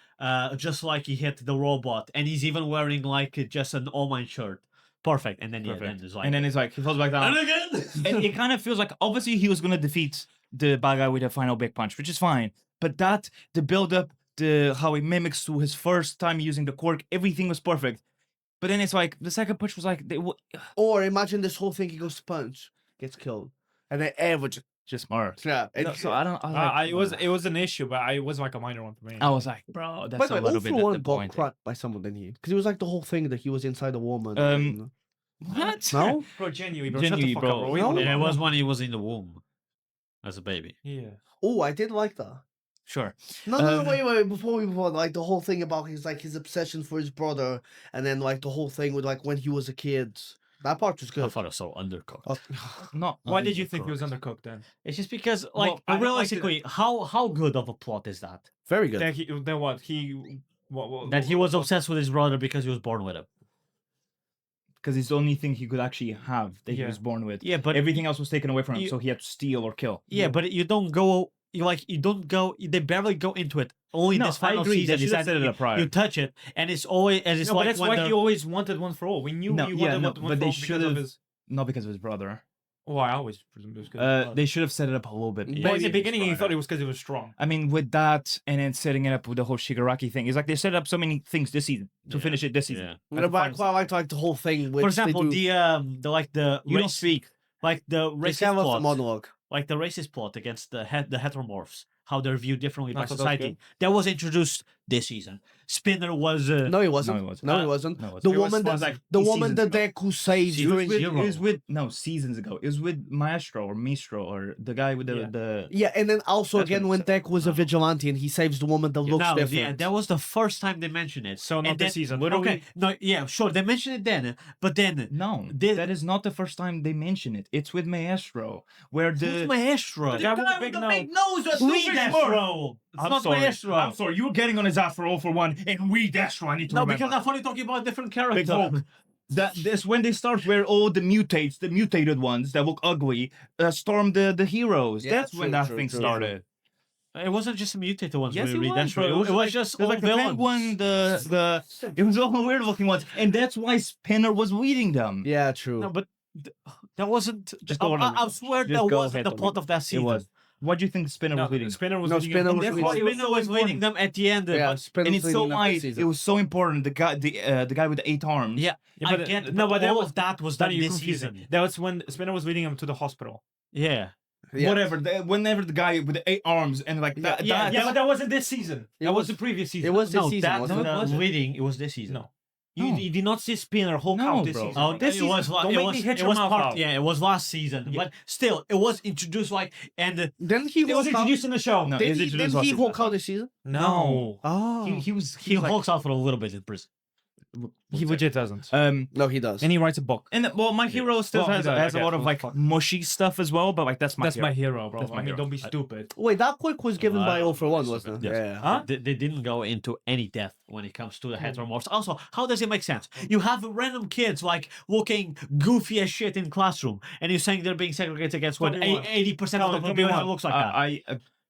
just like he hit the robot, and he's even wearing like just an All Might shirt. Perfect, and then yeah, Perfect. then it's like And then it's like he falls back down. and again. And it kind of feels like obviously he was gonna defeat the bad guy with a final big punch, which is fine. But the build up, how he mimics to his first time using the quirk, everything was perfect. But then it's like the second punch was like Or imagine this whole thing: he goes to punch, gets killed, and then everyone just smart. yeah. No, so I don't. It was an issue, but it was like a minor one for me. I was like, bro, By that's the a way, little all bit for one got disappointing. cracked by someone, didn't he? Because it was like the whole thing that he was inside a woman. Um, What? no, Bro, genuinely, bro. Shut the Genuinely, fuck bro. up, bro. We No. don't And it know. was when he was in the womb as a baby. Yeah. oh, I did like that. Sure. No, wait. Before we move on, like the whole thing about his obsession for his brother, and then like the whole thing with like when he was a kid. That part was I good. thought it was so undercooked. Oh, No. Why did you think he was undercooked then? It's just because, Well, like, I don't like realistically, how good of a plot is that? very good. Then what? What, That he was obsessed with his brother because he was born with him. Because it's the only thing he could actually have that he Yeah. was born with. Yeah, but Everything else was taken away from him, you- so he had to steal or kill. yeah, but you don't go. You don't go. They barely go into it. Only No, this I final agree, season they should have is set it you, up prior. you touch it, and it's always as it's No, but like that's when why they're- he always wanted one for all. We knew No, he yeah, wanted no, one but for they all because should of have. his. Not because of his brother. Oh, I always presumed it was because. They should have set it up a little bit. Well, in the maybe beginning, he prior. thought it was because he was strong. I mean, with that, and then setting it up with the whole Shigaraki thing, it's like they set up so many things this season to Yeah, finish it this season. yeah. That's the But I final quite liked like the whole thing. Which For example, they do. the like the You don't race, speak. like the They racist kind of plot, monologue. like the racist plot against the heteromorphs, how they're viewed differently I by thought that was society. That was introduced this season. Spinner was No, he wasn't. No, he wasn't. No, he Uh, wasn't. no, it The was- woman it was that like the seasons woman that ago. Deku saves It It was during. with, Zero. it was with seasons ago. It was with Maestro or Mistro or the guy with Yeah. the Yeah, and then also That's again what when it said. Deku was a vigilante and he saves the woman that looks no, different. yeah, that was the first time they mentioned it. So not And this then- season. Okay, no, yeah, sure, they mentioned it then, but then No, Did- that is not the first time they mention it. It's with Maestro, where who's the Maestro? The guy with the big nose. nose, We Maestro. It's I'm not sorry. Maestro. I'm sorry. You were getting on his ass for all for one, and we Destro. I need to No, remember. because I'm only talking about a different Big character. Hulk. That's when they start where all the mutated ones that look ugly, storm the heroes. Yeah, That's when true, that true, thing true. started. It wasn't just the mutated ones. Yes, we it read was, that bro. story. It was It was like- just There's all like the villains. penguin, it was all weird looking ones, and that's why Spinner was leading them. Yeah, true. No, but that wasn't. Just go on and I read. swear Just that go wasn't ahead the and plot read. of that It season. was. What do you think Spinner was leading? Spinner was No, leading Spinner him. was That's leading why him. he was Spinner so was leading important. them at the end. Yeah, but- Spinner's And it's so leading up this why season. it was so important. The guy with the 8 arms. Yeah, Yeah, I but get. no, but that all was of that was that done you this confusing. season. That was when Spinner was leading him to the hospital. Yeah. Yeah. Whatever. Whenever the guy with the 8 arms and like that. Yeah, that but that wasn't this season. It That was was- the previous season. It was this No, season. that wasn't no, it? it wasn't. reading. It was this season. No. No. You did not see Spinner Hulk No, out this bro. season. Oh, This it season, was. don't it make was, me hit it your was mouth part. out. Yeah, it was last season, Yeah. but still, it was introduced like and Didn't he It was Hulk out? introduced in the show. No, Didn't it's he, introduced didn't last he season. Hulk out this season? No. Oh. He was he like, hulks out for a little bit in prison. He legit doesn't. No, he does. And he writes a book. and well, my hero still Well, he has, does, I has a guess. lot of What like the fuck? mushy stuff as well, but like that's my That's hero. my hero, bro. That's my I mean, hero. don't be stupid. Wait, that quick was given by I All for One, don't wasn't it? know. Yeah. Huh? They didn't go into any depth when it comes to the heteromorphs. Also, how does it make sense? You have random kids like looking goofy as shit in classroom, and you're saying they're being segregated against when Tell me one. 80% Tell of the me- tell me population one. looks like that. I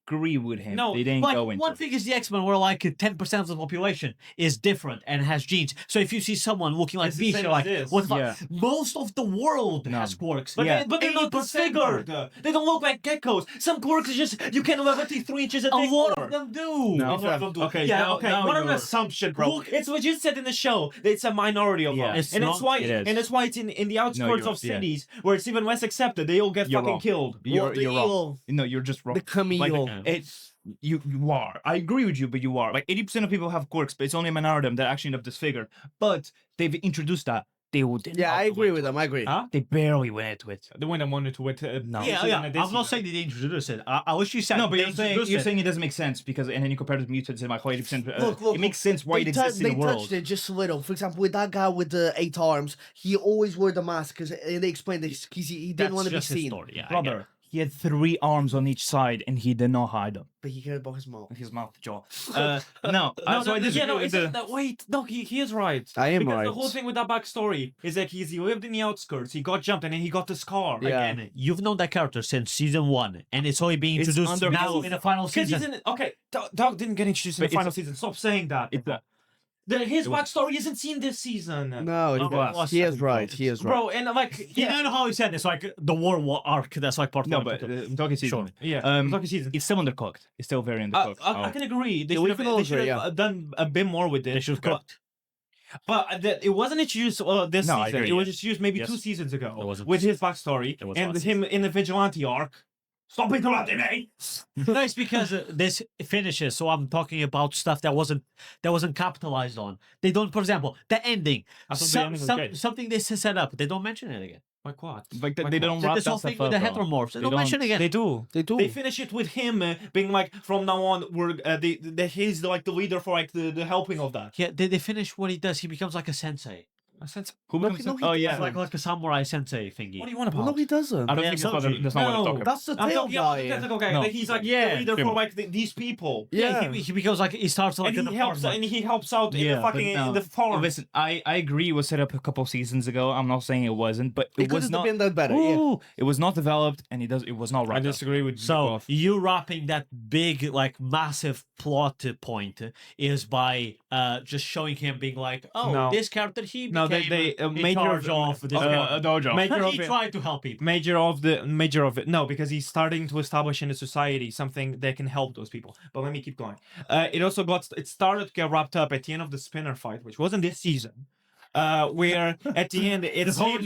agree with him. No, they didn't like, go into one it. thing is the X-Men where like 10% of the population is different and has genes. So if you see someone looking like It's the Beast, same you're like, as this. what the fuck? Yeah. Most of the world No. has quirks. But, Yeah. they're not 80% disfigured. They don't look like geckos. Some quirks is just you can have 3 inches a A dick lot for. of them do. No. A lot of them do. Okay, yeah, now- okay. now What an you're- assumption, bro. Look- It's legit said in the show that it's a minority of Yeah. them, It's and that's not- why. it is. And that's why it's in the outskirts you're- of yeah. cities where it's even less accepted. They all get You're fucking wrong. killed. You're the wrong. eel. No, you're just wrong. The Camille. Like, it's you are. I agree with you, but you are. Like 80% of people have quirks, but it's only a minority of them that actually end up disfigured. But they've introduced that. They didn't. Yeah, I have to agree wait. with them. I agree. Huh? They barely went into it. The one that wanted to wait. No. Yeah, season yeah. and this I'm not season. saying they introduced it. I wish you said No, but they you're saying introduced it. it doesn't make sense because and then you compare it to mutants and like 80%. Look, it makes sense why it exists in they the world. touched it just a little. For example, with that guy with the 8 arms, he always wore the mask because they explained that he didn't That's want to be just his seen. story. Yeah, I get it. Brother, he had 3 arms on each side and he did not hide them. But he cared about his mouth. His mouth, jaw. No, so I disagree yeah, no, with it's the. that, wait, no, he is right. I am because right. the whole thing with that backstory is that he lived in the outskirts, he got jumped, and then he got the scar. Yeah. Again, you've known that character since season 1, and it's only being It's introduced under now proof. in the final Because he's season. in okay, Dog didn't get introduced in But the final it's- season. Stop saying that. It's a- His it was- backstory isn't seen this season. No, it was- he I is think right. it was. He is right. Bro, and like You yeah, know how he said it's like the war arc. That's like part No, one. but part two. I'm talking season. Sure. yeah, Um, I'm talking season. It's still undercooked. It's still very I, undercooked. I can agree. They Yeah, we should can have, all they should agree, have done a bit more with They it. should have but, cooked. but it wasn't introduced this No, I season. agree, It was yeah. introduced maybe Yes. 2 seasons ago It wasn't. with his backstory It was and last him in the vigilante arc. Stop interrupting me. No, it's because this finishes. So I'm talking about stuff that wasn't capitalized on. They don't, for example, the ending. I thought the ending was great. Something they set up. They don't mention it again. Like what? Like Like they what? don't wrap This that whole stuff thing with up, the bro. heteromorphs. They They don't mention don't- again. They do. They do. They finish it with him being like, from now on, we're he's like the leader for like the helping of that. Yeah, they finish what he does. He becomes like a sensei. I said, Who No, becomes? no, he Oh doesn't. yeah. Like a samurai sensei thingy. what do you want Well, about? no, he doesn't. I don't Yeah, think that's what, Soji. that's not what I'm talking about. That's the I'm tail talking about the guy. technical guy. No. Like, he's like Yeah. the leader for Female. like these people. Yeah. He becomes like he starts like And in he the helps farm, and he helps out in Yeah, the but fucking no. in the farm. Listen, I agree. It was set up a couple seasons ago. I'm not saying it wasn't, but It it could was have not. been done better. Yeah. Ooh, it was not developed, and it was not I right. disagree with So both. you wrapping that big, like massive plot point is by just showing him being like, oh, No. this character he No, became they in major charge of this character. dojo. Major He of it. tried to help people. Major of it. No, because he's starting to establish in the society something that can help those people. But let me keep going. It started to get wrapped up at the end of the spinner fight, which wasn't this season. Where at the end it's him,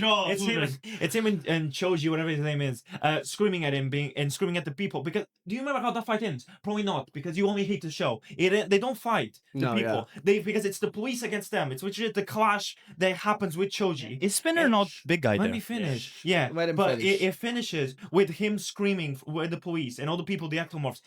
it's him and Choji, whatever his name is, screaming at him, screaming at the people. Because do you remember how that fight ends? Probably not, because you only hate the show. They don't fight the No, people. Because it's the police against them. It's which is the clash that happens with Choji. Is Spinner And- not big guy Let there? me finish. Yeah, Let him but finish. it finishes with him screaming with the police and all the people, the ectomorphs,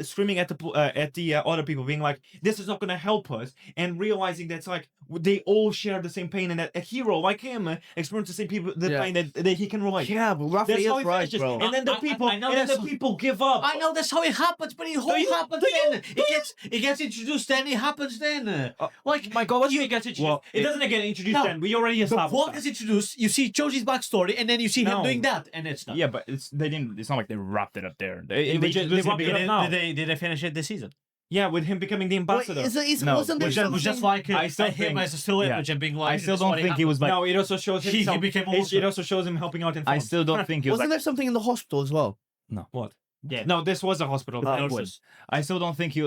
screaming at the other people, being like, "This is not going to help us," and realizing that's like they all share the same pain, and that a hero like him experiences the same pain that he can relate. Yeah, but Rafi That's how is it right, finishes. bro. And then the people, I know and then the that's- people give up. I know that's how it happens, but it won't happen then. It gets introduced then. It happens then. Like My God, you get introduced. Well, it doesn't get introduced No. then. We already the established plot that. is introduced. You see Choji's backstory, and then you see him No. doing that, and it's done. Yeah, but they didn't. It's not like they wrapped it up there. They They just- just wrapped it up now. Did they finish it this season? Yeah, with him becoming the ambassador. No, wasn't there was It was just like I still him think- as a still yeah. image and being like, I still "This is don't what think he was like. no, it also shows him. He became a monster. It also shows him helping out in. I films. still don't think he was Wasn't like. there something in the hospital as well? What? Yeah. No, this was a hospital. With That nurses. I still don't think he.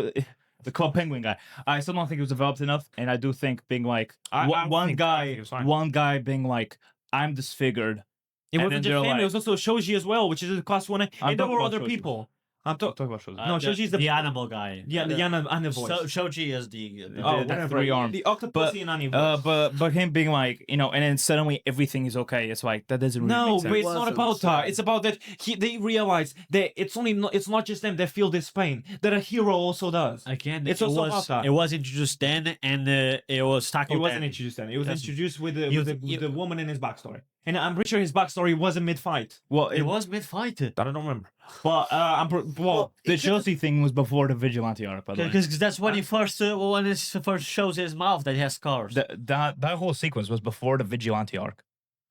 The Club Penguin guy. I still don't think he was developed enough, and I do think being like I one think guy, he was fine. one guy being like, I'm disfigured. It And wasn't then just they're him. It like- was also Shoji as well, which is a class one. And there talking were about other Shoji. people. I'm Talk talking. about shows. No, Shoji's the animal guy. yeah, the Yana voice. Shoji is the Oh, the whatever. three arm. The octopus and Ani voice. But him being like, and then suddenly everything is okay. It's like that doesn't really No, make but sense. it's not Wasn't about that. sad. It's about that they realize that it's not just them that feel this pain. That a hero also does. Again, It's it also was about that. it was introduced then, and it was It tackled. wasn't then. introduced then. It was Yes. introduced with You- the woman in his backstory. And I'm pretty sure his backstory wasn't mid-fight. Well, It was mid fight. I don't remember. But the Chelsea thing was before the vigilante arc, by the way. Because that's when he first when he first shows his mouth that he has scars. That whole sequence was before the vigilante arc.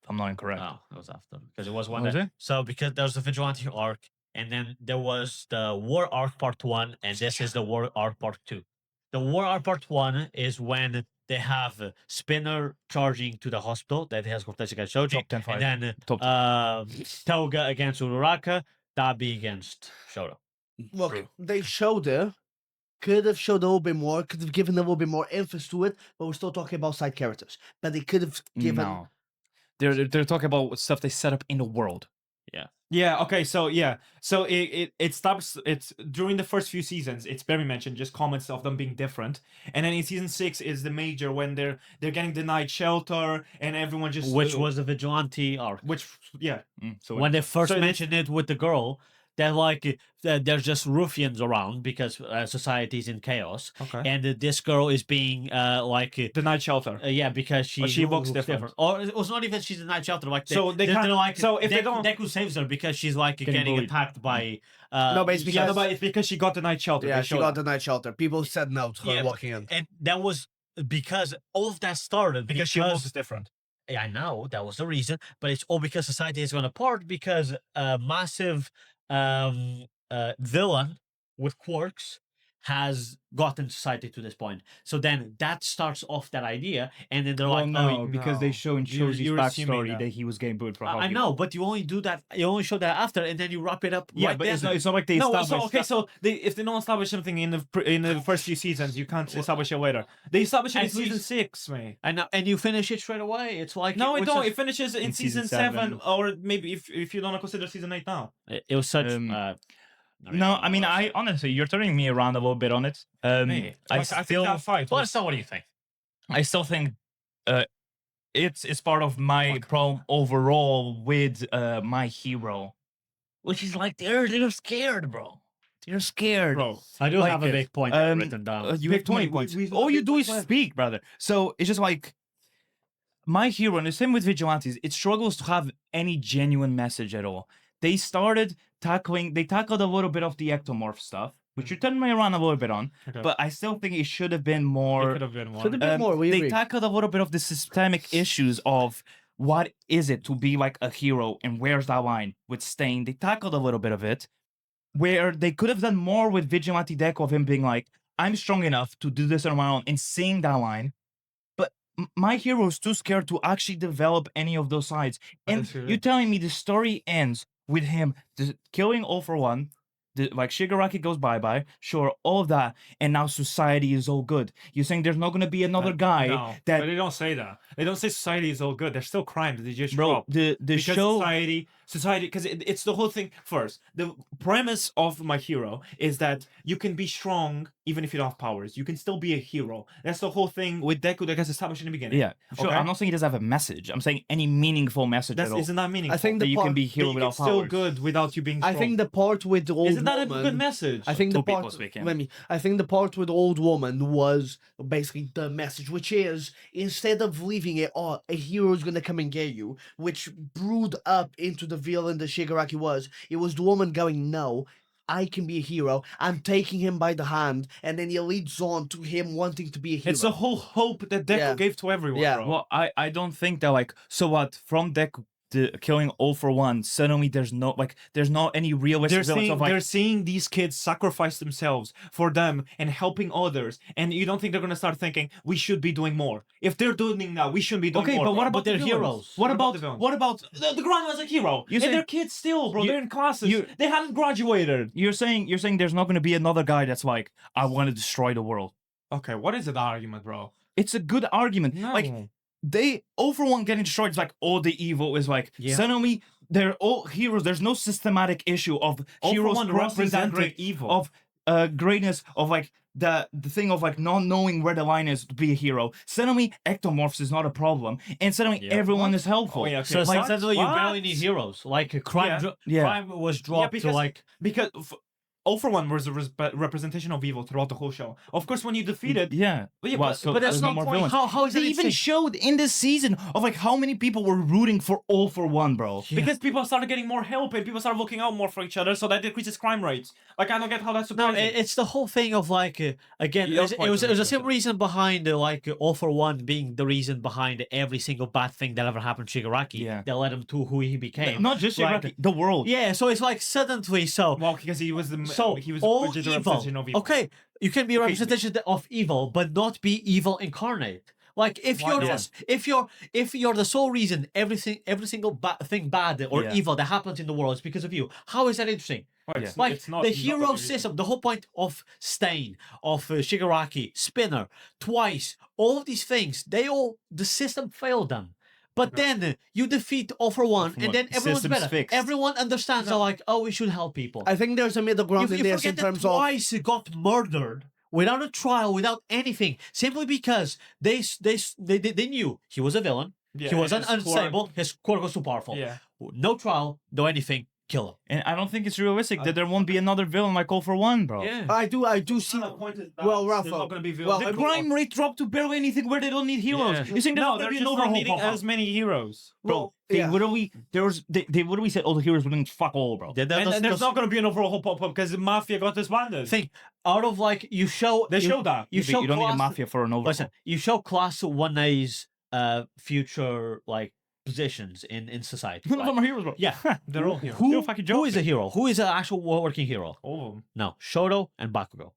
If I'm not incorrect. No, it was after because it was one. Was that- it? So because there was the vigilante arc, and then there was the war arc part 1, and this is the war arc part 2. The war arc part 1 is when they have Spinner charging to the hospital that has Cortez against Shoji, Top 10 fight. and then Top Toga against Uraraka, Dabi against Shoto. Look, they showed it. Could have showed a little bit more. Could have given a little bit more emphasis to it. But we're still talking about side characters. But they could have given. No. They're talking about stuff they set up in the world. yeah, okay, so it stops. It's during the first few seasons. It's barely mentioned, just comments of them being different. And then in season 6 is the major when they're getting denied shelter and everyone just Which was the vigilante arc. yeah. So When they first So it is- mentioned it with the girl, they're like there's just ruffians around because society is in chaos, Okay. and this girl is being Denied shelter. yeah, because she looks looks different. or it was not even she's a night shelter. Like So they they're can't- like so if they Deku, don't- Deku saves her because she's like getting bullied. attacked by No, but it's Yeah, no, because- but it's because she got denied shelter. Yeah, They she showed got it. the night shelter. People said no to her Yeah, walking in. and that was because all of that started because she looks different. Yeah, I know that was the reason, but it's all because society is going apart because a massive villain with quirks has gotten society to this point. So then that starts off that idea, and then they're Well, like, no, "Oh, because they no. show in You're- Shoji's you're assuming backstory that. that he was getting booed for how I he know, looked. but you only do that. You only show that after, and then you wrap it up. Yeah, right but then. it's not like they No, established. so okay, so if they don't establish something in the first few seasons, you can't establish it later. They establish it in At season least- 6, mate. and you finish it straight away. It's like No, it was don't. such- It finishes in season 7, or maybe if you don't consider season 8 now. It was such. No, I mean, I honestly, you're turning me around a little bit on it. Mate, I like, I think still, that fight. Well, was- so what do you think? I still think it's part of my problem overall with My Hero, which is like they're scared, bro. They're scared, Bro, I do Like, have a big point written down. You have Big 20 point. points. We- All you big do point, is what? speak, brother. So it's just like My Hero, and the same with Vigilantes, it struggles to have any genuine message at all. They tackled a little bit of the ectomorph stuff, which you turned me around a little bit on, Okay. but I still think it should have been it more. could have been Should one. have been more. We They agree. tackled a little bit of the systemic issues of what is it to be like a hero and where's that line with Stain. They tackled a little bit of it, where they could have done more with Vigilante Deco of him being like, I'm strong enough to do this on my own and saying that line. But My Hero is too scared to actually develop any of those sides. And That's true. you're telling me the story ends with him killing All for One, like Shigaraki goes bye-bye, sure, all of that, and now society is all good. You're saying there's not going to be another guy No, that but they don't say that. They don't say society is all good. There's still crimes. They just bro, drop. the Because show society, because it's the whole thing. First, the premise of My Hero is that you can be strong even if you don't have powers. You can still be a hero. That's the whole thing with Deku that gets established in the beginning. yeah, sure. Okay? I'm not saying he doesn't have a message. I'm saying any meaningful message That's at all. isn't that meaningful? I think That the you can part. be hero That without it's still powers. good without you being I strong. think the part with the old Isn't that a woman. good message? I think Two the people part. speaking. Let me. I think the part with the old woman was basically the message, which is instead of leaving it, oh, a hero is gonna come and get you, which brewed up into the villain that Shigaraki was. It was the woman going, no, I can be a hero. I'm taking him by the hand, and then it leads on to him wanting to be a hero. It's the whole hope that Deku Yeah. gave to everyone. Yeah. Bro. Well, I don't think that like so what from Deku killing All for One suddenly there's not any realistic They're villains seeing, of like they're seeing these kids sacrifice themselves for them and helping others, and you don't think they're gonna start thinking we should be doing more? If they're doing that, we shouldn't be doing Okay, more. but what bro. about they're the villains? heroes. What What about about the villains? what about The grandma's a hero. You And say- they're kids still, bro. you- They're in classes. you- They haven't graduated. you're saying there's not going to be another guy that's like I want to destroy the world. Okay, what is the argument, bro? It's a good argument. Like they All for One getting destroyed is like all the evil is like Yeah. suddenly they're all heroes. There's no systematic issue of All for heroes One represent representing great evil. of greatness of like the thing of like not knowing where the line is to be a hero. Suddenly ectomorphs is not a problem, and suddenly Yeah. everyone is helpful. Oh, yeah, So okay. suddenly you What? barely need heroes. Like crime, Yeah. Yeah. crime was dropped to because- like because All for One was a representation of evil throughout the whole show. Of course, when you defeat it, Yeah, But yeah, Well, but- so but that's there's no not more point. villains. How is They it even insane? showed in this season of like how many people were rooting for All for One, bro. because people started getting more help and people started looking out more for each other, so that decreases crime rates. Like I don't get how that's No, surprising. it's the whole thing of like again. Your It point was is the same interesting. reason behind like All for One being the reason behind every single bad thing that ever happened to Shigaraki. Yeah. That led him to who he became. Not just Like, Shigaraki, the world. Yeah, so it's like suddenly so. Well, because he was the So he was all just a evil. representation of evil. Okay, you can be a representation of evil, but not be evil incarnate. Like if Why you're not? just if you're the sole reason every single thing bad or Yeah. evil that happens in the world is because of you, how is that interesting? Well, it's- Like it's not- the not hero really- system, the whole point of Stain, of Shigaraki, Spinner, Twice, all of these things, the system failed them. But then you defeat All for One, for and One. then everyone's System's better. fixed. Everyone understands. They're like, oh, we should help people. I think there's a middle ground in You this forget in that terms of. Twice got murdered without a trial, without anything, simply because they knew he was a villain. Yeah, He was his quirk- unstable. His quirk was too powerful. Yeah. No trial, no anything. Kill him. And I don't think it's realistic that there won't be another villain like All for One, bro. I do see. The point is that Well, there's Rafa, not gonna be well, villains. The crime rate dropped to barely anything where they don't need heroes. Yeah. You think there's No, not they're gonna be just an not overhaul needing pop-up? as many heroes. Bro, Well, they yeah. literally they literally said all the heroes were doing fuck all, bro. That And does- there's does- not going to be an overall pop-up because the Mafia got disbanded. think out of like you show They you, showed that. you show You don't need a class- mafia for an overhaul. Listen, you show class 1A's future like positions in society. None of right? them are heroes, bro. Yeah, They're all heroes. They're who, all fucking who is jokes. a hero? Who is an actual working hero? All of them. No, Shoto and Bakugo.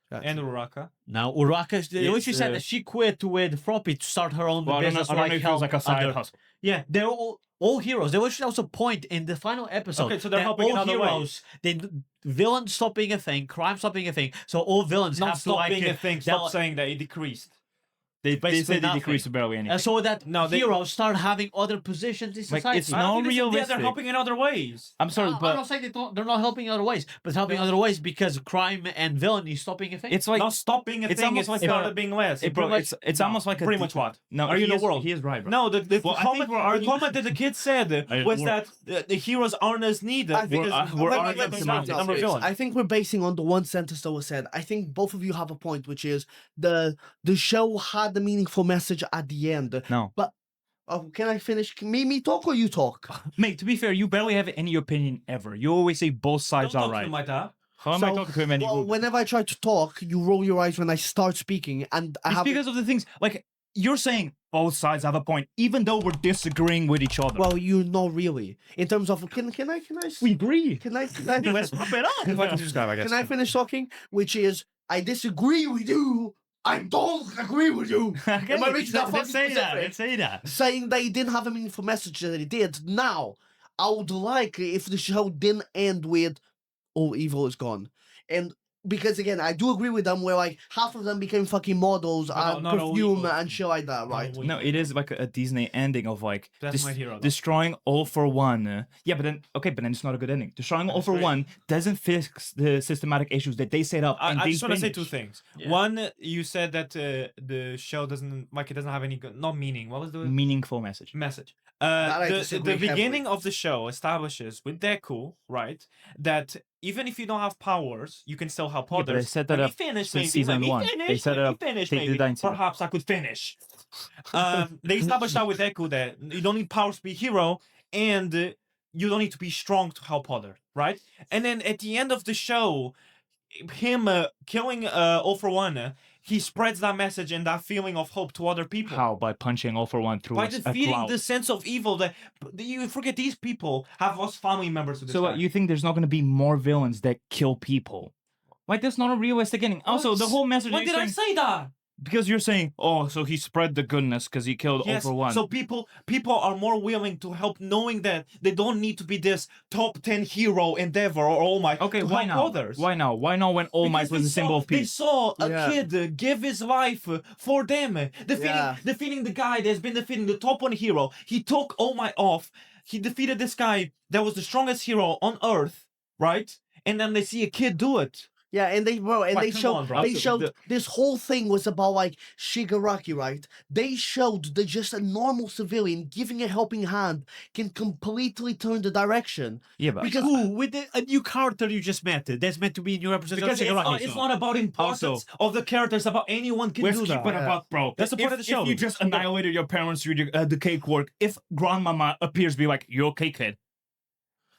And Uraraka. Now Uraka, It's, which she said that she quit with Froppy to start her own Well, I don't know, business. I don't know like if it was like a help side under- hustle. Yeah, they're all heroes. There was also a point in the final episode. Okay, so they're that helping in all other ways. heroes. Villains stop being a thing, crime stop being a thing. So all villains Not have to stop like being a thing. they'll- Stop saying that it decreased. They Basically said they nothing. decreased barely anything. So that No, they- heroes start having other positions in Like, society. it's I don't not think they- realistic. They're helping in other ways. I'm sorry, I'm but not saying they're not helping in other ways, but helping in other ways because crime and villainy is stopping a thing. it's like Not stopping a it's thing, almost it like started a- being less. it, bro, it's almost like pretty much what? No, Are you he the is- world? He is right, bro. No, the Well, I think comment, the comment that the kid said was that the heroes aren't as needed I think- because we're Let me- arguing let me semantics. stop number this. villain. I think we're basing on the one sentence that was said. I think both of you have a point, which is the show had a meaningful message at the end. No. But can I finish? Can me talk or you talk? Mate, to be fair, you barely have any opinion ever. You always say both sides Don't are talk to right. him like that. How am I talking to him any well, rude? whenever I try to talk, you roll your eyes when I start speaking, and I It's have. because of the things like you're saying both sides have a point, even though we're disagreeing with each other. Well, you know, really, in terms of can I we agree. can I Let's wrap it up. If I can subscribe, I guess. can I finish talking? Which is, I disagree with you. I don't agree with you. Okay, Am I making that let's say fucking that. specific? Let's say that. Saying they didn't have a meaningful message that it did. Now, I would like if the show didn't end with all evil is gone. And because again, I do agree with them where like half of them became fucking models and not all perfume evil. and shit like that, right? No, it is like a Disney ending of like That's my hero, though. destroying all for one. Yeah, but then it's not a good ending. Destroying all for right. one doesn't fix the systematic issues that they set up. and I they just want to say finish. two things. Yeah. One, you said that the show doesn't like it doesn't have any not meaning. What was the Meaningful message. message? I The disagree beginning heavily. of the show establishes with Deku, right, that even if you don't have powers, you can still help Yeah, but others. they set that Let me up finish, since maybe. season Let me one. finish. They set it let me up. finish, Take the maybe. dynasty. Perhaps I could finish. They established that with Deku that you don't need powers to be a hero, and you don't need to be strong to help others, right? And then at the end of the show, him killing All for One, he spreads that message and that feeling of hope to other people. How? By punching all for one through By a defeating cloud. the sense of evil that you forget these people have lost family members to this So guy. you think there's not going to be more villains that kill people? Like that's not a realistic ending. Also, the whole message. When you're did I saying- say that? Because you're saying, oh, so he spread the goodness because he killed all Yes. for one. So people are more willing to help, knowing that they don't need to be this top 10 hero endeavor or All Might okay, to why help now? others. Why now? Why not when All Might Because was they a symbol saw- of peace? They saw a Yeah. kid give his life for them, defeating the guy that's been defeating the top one hero. He took All Might off. He defeated this guy that was the strongest hero on Earth, right? And then they see a kid do it. Yeah, and they Like, they come showed on, bro. they Also, showed the- this whole thing was about like Shigaraki, right? They showed that just a normal civilian giving a helping hand can completely turn the direction. Yeah, but Because Who with a new character you just met? That's meant to be a new representation Because of Shigaraki. it's not about importance of the characters, about anyone can do that. about, bro. That's the point if, of the show. If you just annihilated your parents through the cake work, if grandmama appears, be like, "You okay, kid?"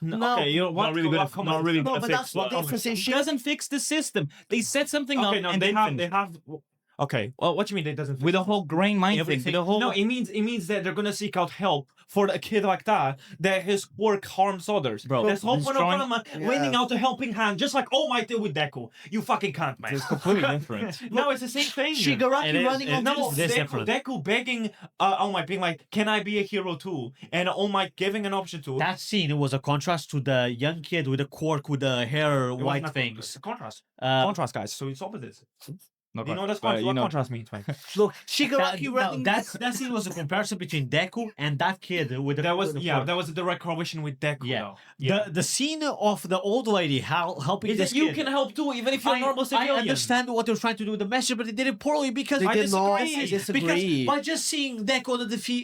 No, okay, you know what? not really good. Come Not on. really no, good. but that's the difference. It doesn't fix the system. They set something Okay, up no, and they have finish. Okay, well, what do you mean it doesn't? With the whole grain mind thing. With Everything. the whole No, it means that they're gonna seek out help for a kid like that his work harms others. Bro, There's hope for destroying- Obama lending out a helping hand, just like All Might did with Deku. You fucking can't, man. it's completely different. No, it's the same thing. Shigaraki It is, running it on is. No, this. It is Deku, different. Deku begging All Might, being like, "Can I be a hero too?" And All Might giving an option to. That scene was a contrast to the young kid with the quirk with the hair It wasn't white a things. Contrast. Uh, Contrast, guys. So it's opposites. Not You know quite. what, But, what contrast means, man? Look, that, Shigaraki no, running. that scene was a comparison between Deku and that kid with the That was with the yeah, quirk. that was a direct correlation with Deku. Yeah. Though. Yeah. The scene of the old lady helping Is this that you kid. can help too, even if you're a normal I civilian. understand what they're trying to do with the message, but they did it poorly because They I did not. disagree. I Because disagree. by just seeing Deku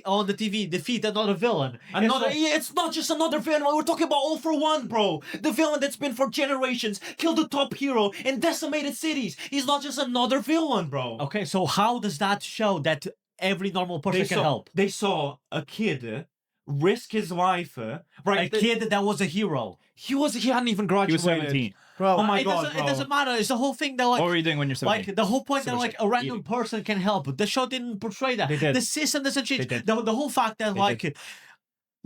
on the TV defeat another villain, Another, it's yeah, it's not just another villain. We're talking about All for One, bro. The villain that's been for generations, killed the top hero and decimated cities. He's not just another villain, bro. okay. So how does that show that every normal person can help? They saw a kid risk his life. Right, A kid that was a hero. He hadn't even He graduated. was 17. Bro, Oh my it God, doesn't, bro. it doesn't matter. It's the whole thing that What like were you doing when you're 17? like the whole point that So like it's a random eating. person can help. The show didn't portray that. They did. The system doesn't change. They did. The whole fact that They like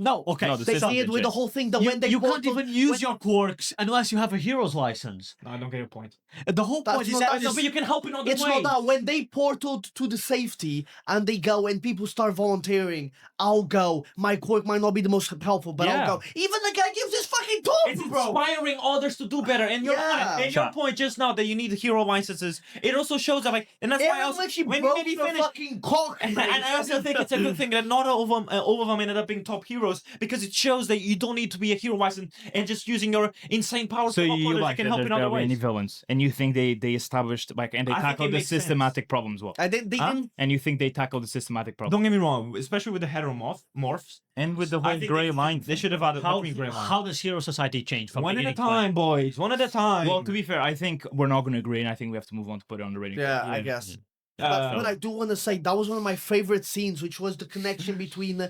No, okay. No, the They system did did with the change. whole thing that you when they you can't portal- even use when- your quirks unless you have a hero's license. No, I don't get your point. The whole That's point is not- that that's No, but you can help in other It's ways. not that when they portaled to the safety and they go and people start volunteering, I'll go. My quirk might not be the most helpful, but Yeah. I'll go. Even the guy gives his fucking talk, It's bro. inspiring others to do better. And your point just now that you need hero licenses, it also shows that and that's why I Aaron also literally when broke maybe the finish. fucking cock. And I also think it's a good thing that not all of them ended up being top heroes because it shows that you don't need to be a hero license and just using your insane powers So to help you others. like You can that help in there other were any ways. villains, and you think they established like and they I think it tackled the makes sense. systematic problems well, I think they Huh? didn't. and you think they tackled the systematic problem, Don't get me wrong, especially with the heteromorphs. and with the I whole think gray line. They should have added How, what do you mean gray line? how does Hero Society change from One at a beginning to end? time, boys. One at a time. Well, to be fair, I think we're not going to agree, and I think we have to move on to put it on the rating. Yeah, card. I guess. Uh, But I do want to say that was one of my favorite scenes, which was the connection between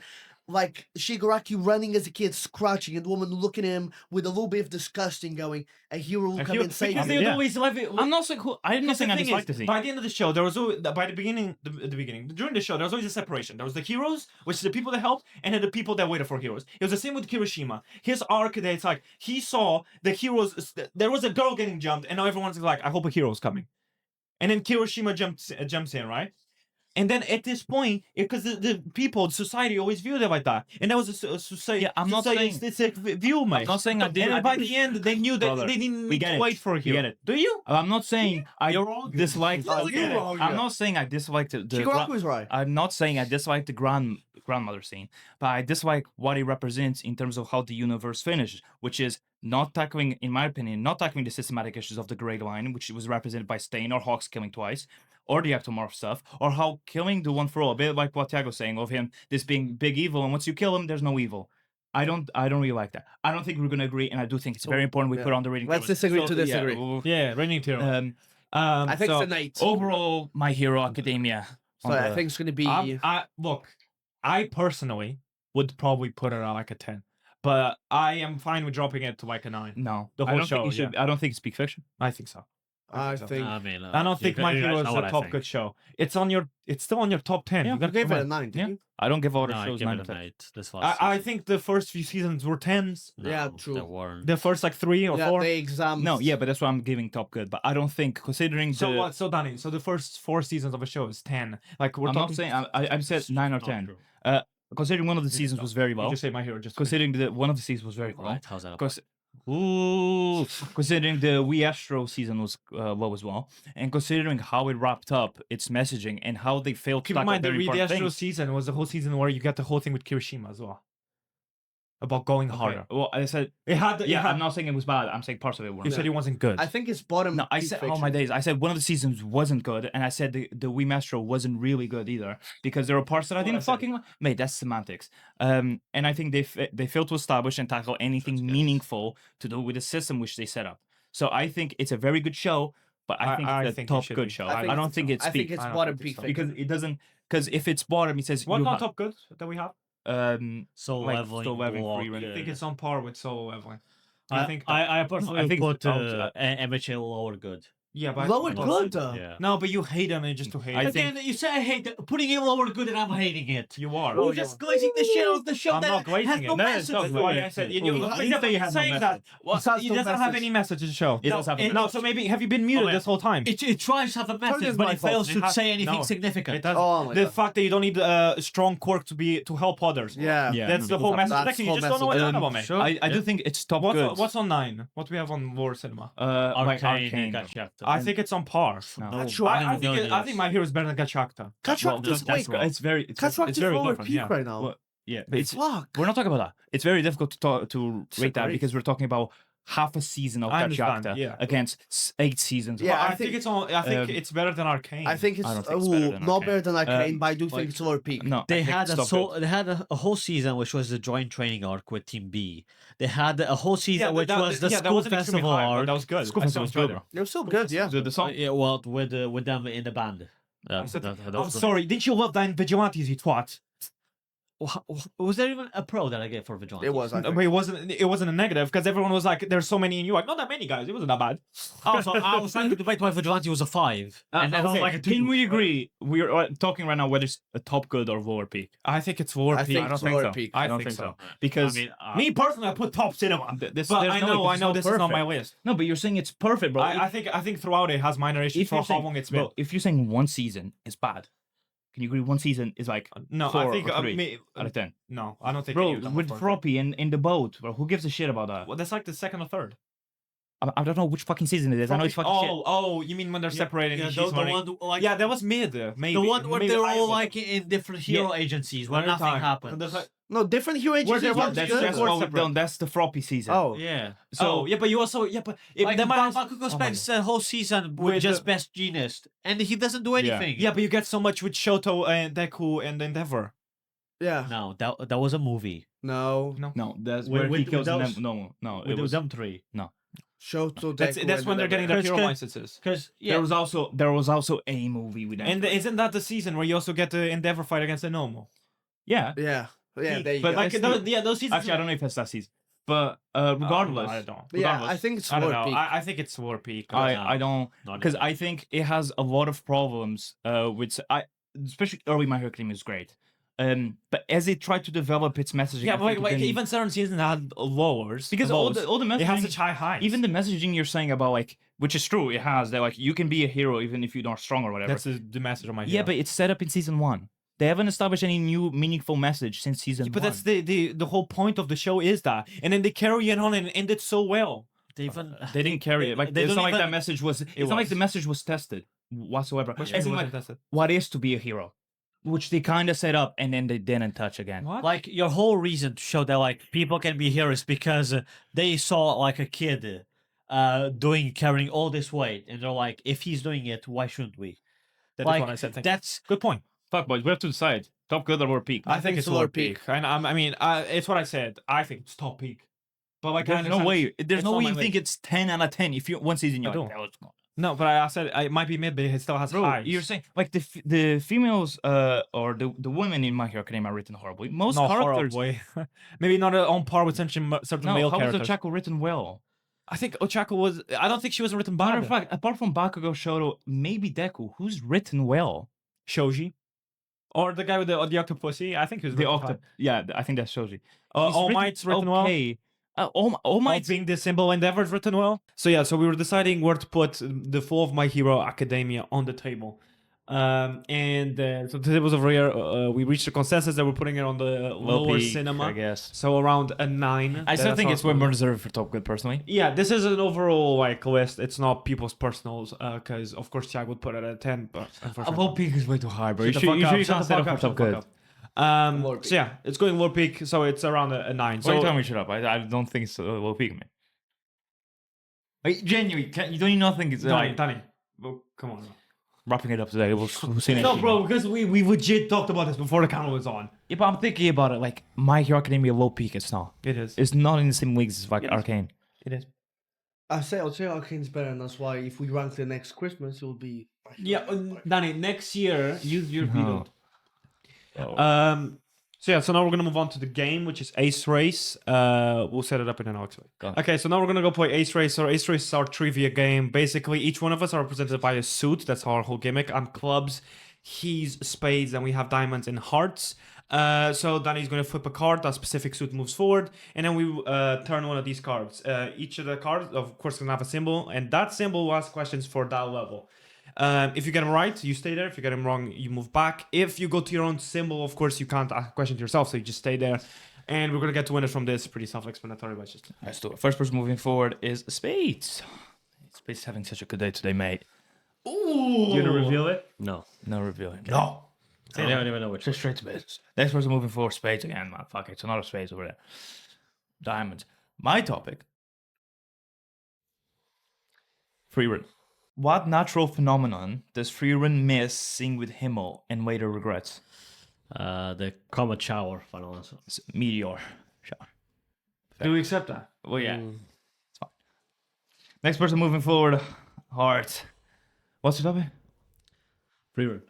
like Shigaraki running as a kid, scratching, and the woman looking at him with a little bit of disgust and going, "A hero will a come hero- and save because me." they would Yeah. always love it. I'm not saying I'm not Because saying the I thing dislike is, the scene. by the end of the show, there was always, by the beginning, during the show, there was always a separation. There was the heroes, which is the people that helped, and then the people that waited for heroes. It was the same with Kirishima. His arc, that it's like he saw the heroes. There was a girl getting jumped, and now everyone's like, "I hope a hero's coming." And then Kirishima jumps in, right? And then at this point, because the people, society always viewed it like that, and that was a society. Yeah, I'm not saying- it's a view, mate. I'm not saying I didn't. And by the end, they knew that Brother, they didn't we need get to it. wait for a We hero. get it. Do you? I'm not saying I You're wrong. disliked. Oh, you're wrong, I'm yeah. not saying I disliked the. Shigaraki was right. I'm not saying I dislike the grandmother scene, but I dislike what it represents in terms of how the universe finished, which is not tackling, in my opinion, not tackling the systematic issues of the Grey Line, which was represented by Stain or Hawks killing twice, or the ectomorph stuff, or how killing the one for all, a bit like what Tiago's saying of him, this being big evil, and once you kill him, there's no evil. I don't really like that. I don't think we're gonna agree, and I do think it's very important we yeah. put on the rating. Let's tables. disagree to yeah, disagree. Yeah, rating tier. Um, I think so it's an 8. overall, My Hero Academia. So I think it's gonna be. Look, I personally would probably put it at like a 10, but I am fine with dropping it to like a 9. No, The I whole don't think show, you should. I don't think it's peak fiction. I think so. I so. think I mean, I don't think My Hero is a top good show. It's still on your top 10. Yeah, You you gotta gave it come a on. 9. Did Yeah. you? I don't give all the No, I shows give 9 it or an 10. 8. This I last think the first few seasons were 10s. season. Yeah, No, true. They weren't. The first like 3 or Yeah, 4. the exams. No, yeah, but that's why I'm giving top good. But I don't think, considering So the, what? So Danny, so the first 4 seasons of a show is 10. Like we're I'm talking. not saying I said 9 or Not 10. true. Considering one of the seasons was very You low. just say My Hero. Just Considering the one of the seasons was very low. Right? How's that? Because considering the We Astro season was low as well, and considering how it wrapped up its messaging and how they failed to keep in tackle mind the very Read the important Astro things. season was the whole season where you got the whole thing with Kirishima as well. About going harder. Okay, well, I said, It had. I'm not saying it was bad. I'm saying parts of it were. You said it wasn't good. I think it's bottom. No, I peak said all fiction. my days. I said one of the seasons wasn't good, and I said the Wii Maestro wasn't really good either because there were parts that I What didn't I said. fucking like. Mate, that's semantics. And I think they failed to establish and tackle anything meaningful to do with the system which they set up. So I think it's a very good show, but I think it's a think it top should good be. show. I think I don't it's- think it's I think peak it's I don't bottom think peak so. fiction. because it doesn't. Because if it's bottom, it says What you not ha- top good that we have? Soul like leveling. Soul Leveling block, free run. I yeah. think it's on par with Solo Leveling. Do you I, think? I personally I think put it's- MHA lower good. yeah, but Lower good. Yeah. No, but you hate them just to hate. I them. think- Again, you say I hate putting it lower good, and I'm hating it. You are. You're just glazing the shit out of the show I'm that not glazing has it. no No, message. That's why I said. You say you have no saying message. that. Well, Besides it no doesn't have message. any message to show. It does have a it- No, so maybe have you been muted yeah. this whole time? It tries to have a message, is but my it fault. fails to It has- say anything no, significant. It does. Oh my The God. fact that you don't need a strong quirk to help others. Yeah. Yeah. That's the whole message. That's Exactly, you whole just don't know what's message. on about, mate. Sure. I do think it's top good. What's on 9? What we have on War Cinema? Like Arcane, Arcane. I think it's on par. No. No, That's right. I think My Hero is better than Gachakta. Catchrock Well, wait. it's very it's Catchrock it's is very lower different. peak Yeah. right now. Well, yeah, But it's Fuck. we're not talking about that. It's very difficult to rate that Disagree. because we're talking about half a season of I understand, Gachakta yeah. against 8 seasons. Yeah, But I I think it's on. I think um, it's better than Arcane. I think it's, I don't think it's better than not Arcane. better than Arcane, but I do think like- it's lower peak. No, They I think had it's top good. they had a whole season which was the joint training arc with Team B. They had a whole season which was the that school wasn't extremely festival high, but arc. That was good. School I Festival said was it good. better. They're still good, yeah. The song. Yeah, well, with them in the band. I said- that I'm was the- sorry. Didn't you love that in Vigilantes, you twat? Was there even a pro that I get for Vigilante? It was. I But think. it wasn't a negative because everyone was like, "There's so many," and you're like, "Not that many guys. It wasn't that bad." Also, I was trying to debate why Vigilante was a 5. And then I was okay, like a 2. Can we agree? We're talking right now whether it's a top good or lower peak. I think it's lower I peak. think I don't it's think lower so. peak. I don't think so. Because Me personally, I put top cinema. this, But there's I no way, 'cause know it's not this is not my perfect. list. No, but you're saying it's perfect, bro. I think throughout it has minor issues if for you're how saying, long it's been. bro, if you're saying one season is bad, can you agree one season is like No, 4 I think or 3 uh, out of 10? no, I don't think. Bro, any of them are with perfect. Froppy in the boat, bro, who gives a shit about that? Well, that's like the second or third. I don't know which fucking season it is. I know it's fucking shit. Oh, you mean when they're separated? Yeah, and the, she's the running- one like yeah, that was mid. Maybe the one where maybe they're I all was- like in different hero agencies where Another nothing time. happens. There's like- No, different hero agencies. they're one's both That's good. just what we've done. That's the Froppy season. Oh, Yeah. So yeah, but you also but Like that might also- Bakugo oh my spends the whole season with With just the- best genius, and he doesn't do anything. yeah, but you get so much with Shoto and Deku and Endeavor. yeah. No, that was a movie. No. No, that's With- where he with kills those- them. No, With it was them 3. Shoto. That's Deku, when they're and getting their hero Cause- licenses. Because there was also a movie with them. And isn't that the season where you also get the Endeavor fight against the Nomo? yeah, Yeah. Yeah. There you But go. like those seasons. actually, I don't know if it's that season, but regardless, I don't. But yeah, Regardless, I think it's I don't lower know. peak. I think it's lower peak. I don't Not because even. I think it has a lot of problems. With especially early My Hero Academia is great. But as it tried to develop its messaging, Yeah, I but think it like didn't- even certain seasons had lowers because all the messaging it has such high highs. even the messaging you're saying about like, which is true, it has that like you can be a hero even if you're not strong or whatever. that's the message of my hero. Yeah, but it's set up in season 1. They haven't established any new meaningful message since season 1. But that's the whole point of the show is that, and then they carry it on and end it so well. they even They didn't carry it. Like they it's don't not like even- that message was. It's not like the was. message was tested whatsoever. Which As in, wasn't like, tested. what is to be a hero, which they kind of set up and then they didn't touch again. What? like your whole reason to show that like people can be heroes because they saw like a kid carrying all this weight, and they're like, if he's doing it, why shouldn't we? That is like, what I said. Thank you. That's Good point. Fuck, boys, we have to decide. Top good or lower peak. I think it's lower peak. And I mean, it's what I said. I think it's top peak. But like, There's no way. There's It's no on way my you think it's 10 out of 10 if you one season you're I like, don't. "Oh, it's gone." No, but I said it might be mid, but it still has Bro, highs. you're saying like the females or the women in My Hero Academia are written horribly. Most not characters. horribly. Maybe not on par with certain No, male how was characters. Ochako written well? I think Ochako was. I don't think she was written Matter bad. of fact, apart from Bakugo, Shoto, maybe Deku, who's written well? Shoji, or the guy with the octopussy. I think he was The written Octo. Yeah, I think that's Shoji. He's All Might's written well. okay. All All Might. being the symbol Endeavor's written well. So yeah, so we were deciding where to put the full of My Hero Academia on the table. So today was over here. We reached a consensus that we're putting it on the lower cinema. I guess. So around a 9. I still That's think how it's way it's- more deserved for Top Good, personally. Yeah, this is an overall like list. It's not people's personals, because of course Tiago would put it at 10, but unfortunately. Peak is way too high, bro. Shut the fuck up, can't shut the set up fuck for up, Top shut the Good. fuck up. Lower So yeah, it's going low peak, so it's around a 9. Why are you So telling me shut up? I don't think it's low peak, man. Genuinely, you don't even think it's like Danny, well, come on. wrapping it up today. We'll see next No, week, bro, man. because we legit talked about this before the camera was on. Yeah, but I'm thinking about it. Like My Hero Academia low peak. It's not. It is. It's not in the same leagues as like It is. Arcane. It is. I'll say Arcane's better, and that's why if we rank the next Christmas, it will be. Yeah, Danny, next year, use your veto. Oh. So yeah, so now we're gonna move on to the game, which is Ace Race. We'll set it up and then I'll explain. Go on. Okay, so now we're gonna go play Ace Race. So Ace Race is our trivia game. Basically, each one of us are represented by a suit. That's our whole gimmick. I'm clubs, he's spades, and we have diamonds and hearts. So Danny's gonna flip a card. That specific suit moves forward, and then we turn one of these cards. Each of the cards, of course, gonna have a symbol, and that symbol will ask questions for that level. If you get them right, you stay there. If you get them wrong, you move back. If you go to your own symbol, of course, you can't ask a question to yourself, so you just stay there. And we're gonna get to winners from this. Pretty self-explanatory, but just Let's do it. First person moving forward is Spades. Spades is having such a good day today, mate. you gonna reveal it? no. No revealing. No. I don't even know which. Just straight to business. Next person moving forward, Spades again, man. Fuck it. It's another Spades over there. Diamonds. My topic. Freerun. What natural phenomenon does Freerun miss seeing with Himmel and later regrets? The comet shower. Final answer. It's meteor shower. Do we accept that? Well, yeah. It's fine. Next person moving forward, Heart. What's your topic? Freerun.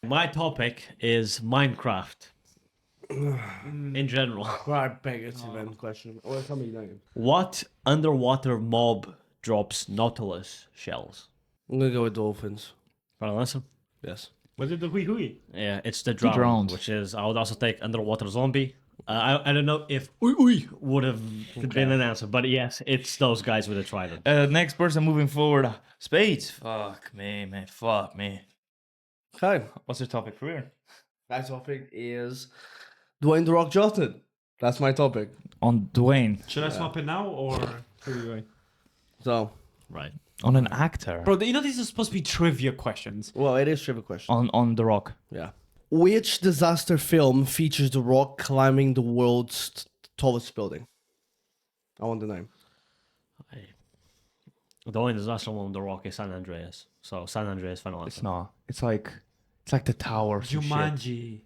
My topic is Minecraft. in general. Right, beg it's even question. Or something name. What underwater mob drops Nautilus shells? I'm gonna go with dolphins. Final answer? Yes. Was it the hui? Yeah, it's the drowned, drowned. which is, I would also take underwater zombie. I don't know if Ui would have been an answer, but yes, it's those guys with a trident. Next person moving forward. Spades. Fuck me, man. Fuck me. Okay. What's your topic for here? My topic is Dwayne The Rock Johnson. That's my topic. On Dwayne. Should I swap it now or So, Right. On an actor. Bro, you know these are supposed to be trivia questions. well, it is trivia question. On The Rock. Yeah. Which disaster film features The Rock climbing the world's tallest building? I want the name. The only disaster one on the Rock is San Andreas. So San Andreas, final answer. It's not. It's like the tower. some shit. Jumanji.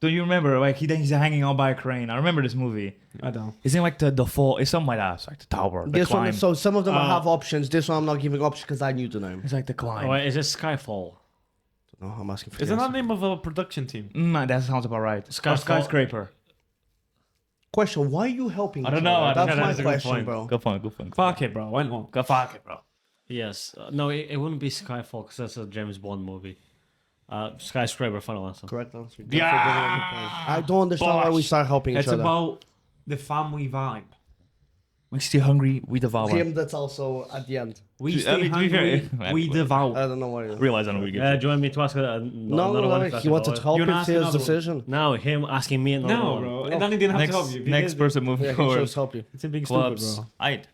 Don't you remember? Like he's hanging on by a crane. I remember this movie. I don't. Isn't it like the fall? It's something like that. It's like the tower. The This climb. one, so some of them have options. This one I'm not giving options because I knew the name. It's like the climb. Oh, wait, is it Skyfall? No, I'm asking for Is the it not answer. the name of a production team? That sounds about right. Skyfall. Skyscraper. Question, why are you helping I don't each know, other? I don't That's know, my that's a good question, point. bro. Good point. Good point. Fuck it, bro. Why not? Go fuck it, bro. Yes. No, it wouldn't be Skyfall because that's a James Bond movie. Skyscraper, final answer. Correct answer. Yeah. I don't understand why we start helping each It's other. about the family vibe. We stay hungry. We devour. Him, that's also at the end. We To- I stay mean, to be hungry, fair- we devour. I don't know what it is. Realize I know we get. Do you want me to ask another one? if that's he wanted to allowed? help You're him not see his asking another decision. No, him asking me another No, one. bro. And then he didn't have to help Next, you. next person moving Yeah, he forward. shows help you. It's a big Clubs. stupid, I'd.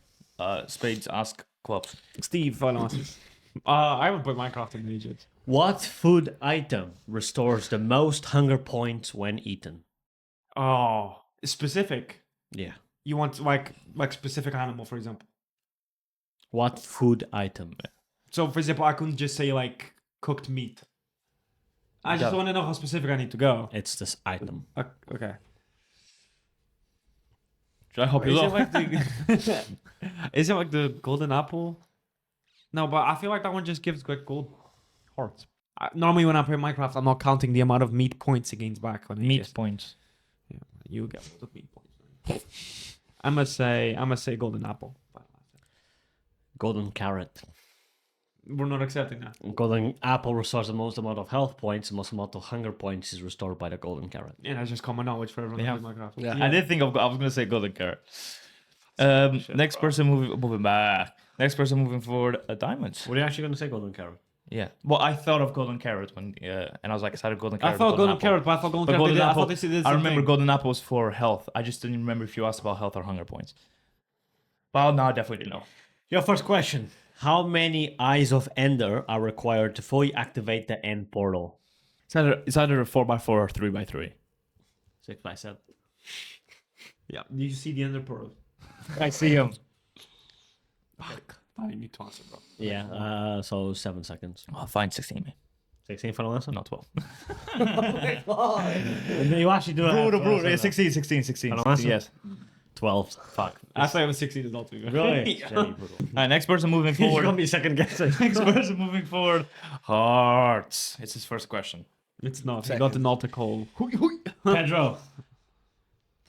Spades ask clubs. bro. Steve, final answers. I would put Minecraft in Egypt. What food item restores the most hunger points when eaten? Oh, specific. Yeah. You want like specific animal, for example. What food item? So, for example, I couldn't just say like cooked meat. I just Yeah. want to know how specific I need to go. It's this item. Okay. Should I help Is you it out? like the is it like the golden apple? No, but I feel like that one just gives like gold hearts. Normally, when I play Minecraft, I'm not counting the amount of meat points it gains back. When Meat points. Yeah, you get the meat points. I must say golden apple. Golden carrot. We're not accepting that. Golden apple restores the most amount of health points. The most amount of hunger points is restored by the golden carrot. Yeah, that's just common knowledge for everyone Yeah. who plays Minecraft. Yeah. I did think I was gonna say golden carrot. Next person moving back. Next person moving forward. Diamonds. Were you actually going to say golden carrot? Yeah. Well, I thought of golden carrot when and I was like, I started golden carrot. I thought golden apple. carrot, but I thought golden But carrot. golden I apple. thought they said the I same remember thing. golden apples for health. I just didn't remember if you asked about health or hunger points. Well, no, I definitely didn't know. Your first question. How many Eyes of Ender are required to fully activate the end portal? It's either a 4x4 or 3x3. 6x7. Yeah. Do you see the ender pearl? I see him. I need to answer, bro. Yeah, so 7 seconds. Oh, fine, 16, man. 16 final answer? Not 12. And then you actually do it. Yeah, 16, 16, 16. Final answer? Yes. 12. Fuck. I thought it was 16 as well, too. Really? All right, next person moving You're forward. going to be second guessing. Next person moving forward. Hearts. It's his first question. It's not. I got the nautical. Pedro,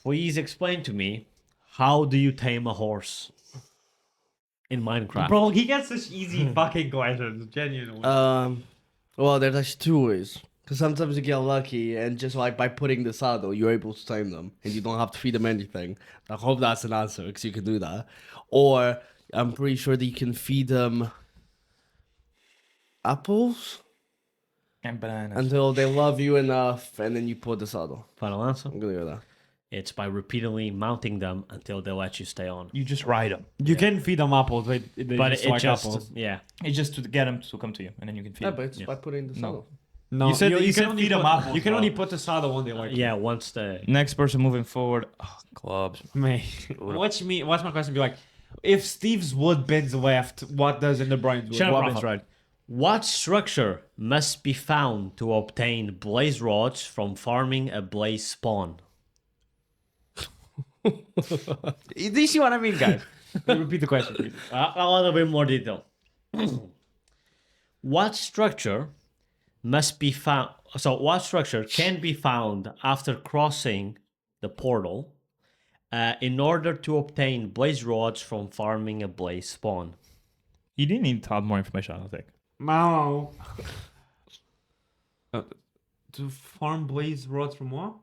please explain to me, how do you tame a horse in Minecraft? Bro, he gets such easy fucking questions. Genuinely. Well, there's actually two ways. Because sometimes you get lucky, and just like by putting the saddle, you're able to tame them, and you don't have to feed them anything. I hope that's an answer, because you can do that. Or I'm pretty sure that you can feed them apples And bananas. until they love you enough, and then you put the saddle. Final answer? I'm gonna go with that. It's by repeatedly mounting them until they let you stay on. You just ride them. You can feed them apples, but they But just it like just, apples. yeah. It's just to get them to come to you, and then you can feed Yeah, them. but it's by putting the saddle. No, You said- you can said only feed them put- apples, You can bro. only put the saddle when they like. Yeah, once they... Next person moving forward. Oh, clubs. Me. Watch me. Watch my question be like, if Steve's wood bins left, what does in the Brian's wood? Shut up, What Rafa. bins right? What structure must be found to obtain blaze rods from farming a blaze spawn? Do you see what I mean, guys? Repeat the question, please. A little bit more detail. What structure must be found? So what structure can be found after crossing the portal in order to obtain blaze rods from farming a blaze spawn? You didn't need to add more information, I don't think. No. To farm blaze rods from what?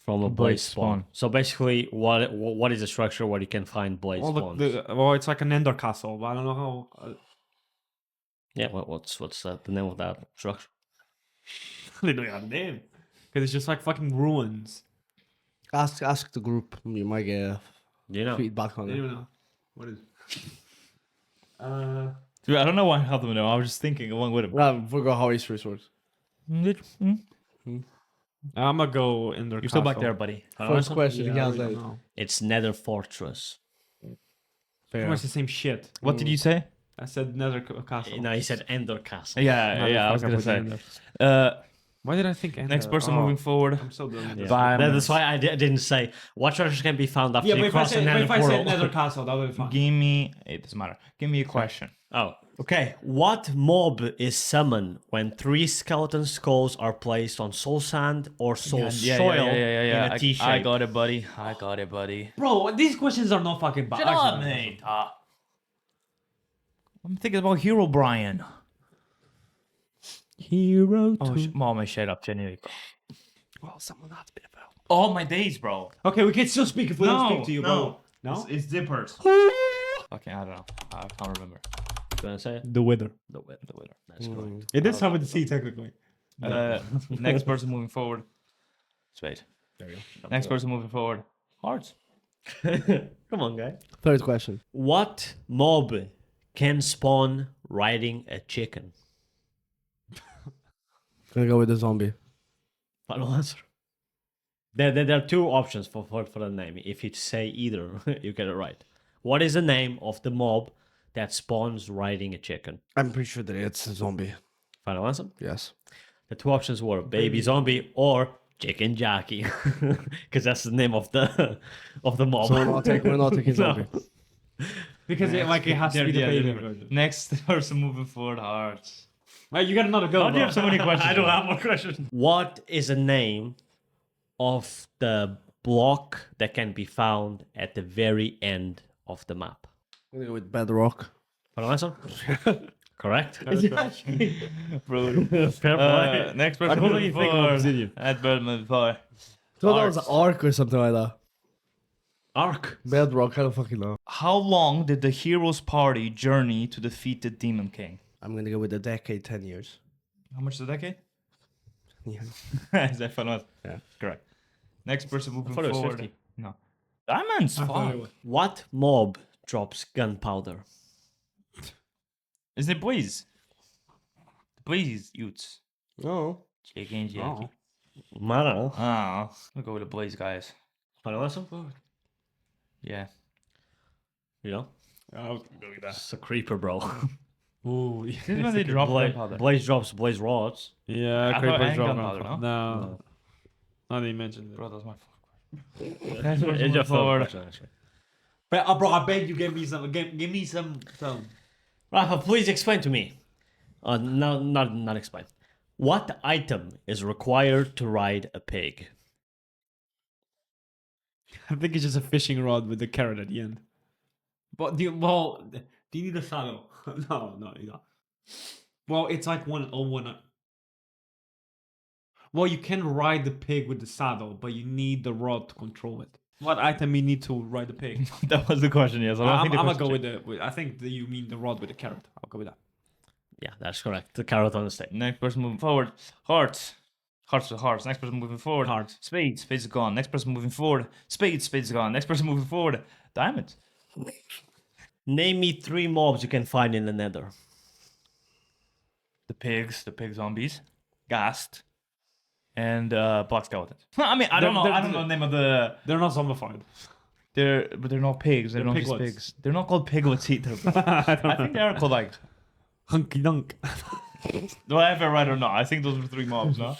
From a Blaze blaze spawn. spawn. So basically, what is a structure where you can find blaze Well, spawns? well, it's like an ender castle, but I don't know how. Yeah, what's the name of that structure? They don't have a name. Because it's just like fucking ruins. Ask the group. You might get Do you know? feedback on I it. don't even know. What is Dude, I don't know why I helped him know. I was just thinking along with him. I forgot how history works. I'm gonna go ender You're still back there, buddy. First question, he has Pretty that. It's Nether Fortress. Fair. much the same shit. What did you say? I said nether castle. No, he said Ender Castle. Yeah, I was Motherfucker gonna with say. ender. Why did I think ender? Next person Oh, moving forward. I'm so done with this. Bye. That's why I didn't say what structures can be found after Yeah, but you if I cross said, the but Nether if I portal. said nether castle, that would be fine. Give me. It doesn't matter. Give me a question. Oh, okay. What mob is summoned when 3 skeleton skulls are placed on soul sand or soul soil in a T-shape? I got it, buddy. I got it, buddy. Bro, these questions are not fucking bad. Shut up, mate. I'm thinking about Hero Brian. Hero. Oh, mom, shut up, genuinely. Well, someone has been about. All my days, bro. Okay, we can still speak if we don't speak to you, bro. No? It's zippers. Okay, I don't know. I can't remember. Do you want to say it? The weather. The winner. That's correct. It is having the sea, technically. Next person moving forward. Spade. There you go. Next person moving forward. Hearts. Come on, guy. Third question. What mob can spawn riding a chicken? Gonna go with the zombie. Final answer. There are 2 options for the name. If you say either, you get it right. What is the name of the mob that spawns riding a chicken? I'm pretty sure that it's a zombie. Final answer. Yes. The 2 options were baby zombie or chicken jockey, because that's the name of the mob. So we're not taking zombie. Because it has to be the baby version. Next person moving forward. Hearts. Right, you got another go. How do you have so many questions? I don't have more questions. What is the name of the block that can be found at the very end of the map? I'm gonna go with bedrock. Final answer. Correct. Bro. Fair play. Next I person don't moving even think of forward. obsidian. At Birdman forward. thought that was an arc or something like that. Arc. Bedrock, I don't fucking know. How long did the hero's party journey to defeat the Demon King? I'm gonna go with a decade, 10 years. How much is a decade? Yeah. Is that final answer? Yeah. Correct. Next person moving thought it was forward. 50. No. Diamonds. Fuck. What mob drops gunpowder? Is it Blaze? Blaze, Utes. No. Chicken, Jackie. Mara. Oh. We'll go with the Blaze, guys. Final answer. Yeah. You know, I was gonna go with that. it's a creeper, bro. Ooh, This is when they drop gunpowder. Blaze drops blaze rods. yeah, I thought creepers I drop gunpowder, gunpowder. No. Not even mentioned it. Bro, that's my fucking It's question. your Moving third forward. question, actually. But bro, I beg you, give me some. Give me some. Rafa, please explain to me. No, not explain. What item is required to ride a pig? I think it's just a fishing rod with a carrot at the end. But do you need a saddle? no, you don't. Well, it's like one. Well, you can ride the pig with the saddle, but you need the rod to control it. What item you need to ride the pig? That was the question, yes. I'm gonna go with I think you mean the rod with the carrot. I'll go with that. Yeah, that's correct. The carrot on the stick. Next person moving forward. Hearts. Hearts with hearts. Next person moving forward. Hearts. Spades. Spades is gone. Next person moving forward. Spades. Spades is gone. Next person moving forward. Diamonds. Name me 3 mobs you can find in the Nether. The pig zombies. Ghast. And black skeletons. I mean, I don't know the name of the. They're not zombified. But they're not pigs. They're not just piglets. pigs. They're not called piglets either. I think they are called like. Hunky dunk. Do I have it right or not? I think those were 3 mobs, no?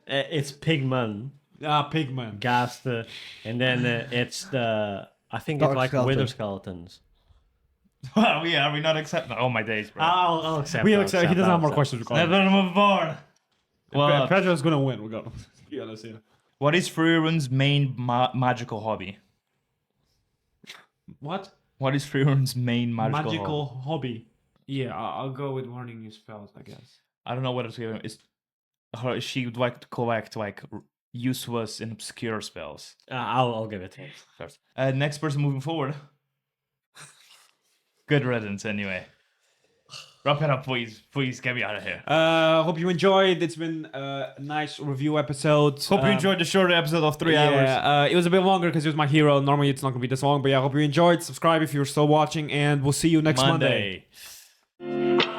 It's Pigman, Pigman. Ghast, and then it's the I think Dark it's like skeleton. wither skeletons. Well, are we not accepting? Oh my days, bro. I'll accept. We I'll accept. He accept, doesn't I'll have more accept. questions. Let's Regardless. move on. Well, Pedro's gonna win. Regardless. Be honest here. what is Freerun's main magical hobby? What? What is Freerun's main magical hobby? hobby. Yeah, I'll go with learning new spells, I guess. I don't know what it's she would like to collect like useless and obscure spells. I'll give it to him. First. Next person moving forward. Good riddance, anyway. Wrap it up, please. Please get me out of here. Hope you enjoyed. It's been a nice review episode. Hope you enjoyed the shorter episode of 3 hours. Yeah, it was a bit longer because it was my hero. Normally it's not gonna be this long, but yeah, I hope you enjoyed. Subscribe if you're still watching, and we'll see you next Monday. Monday.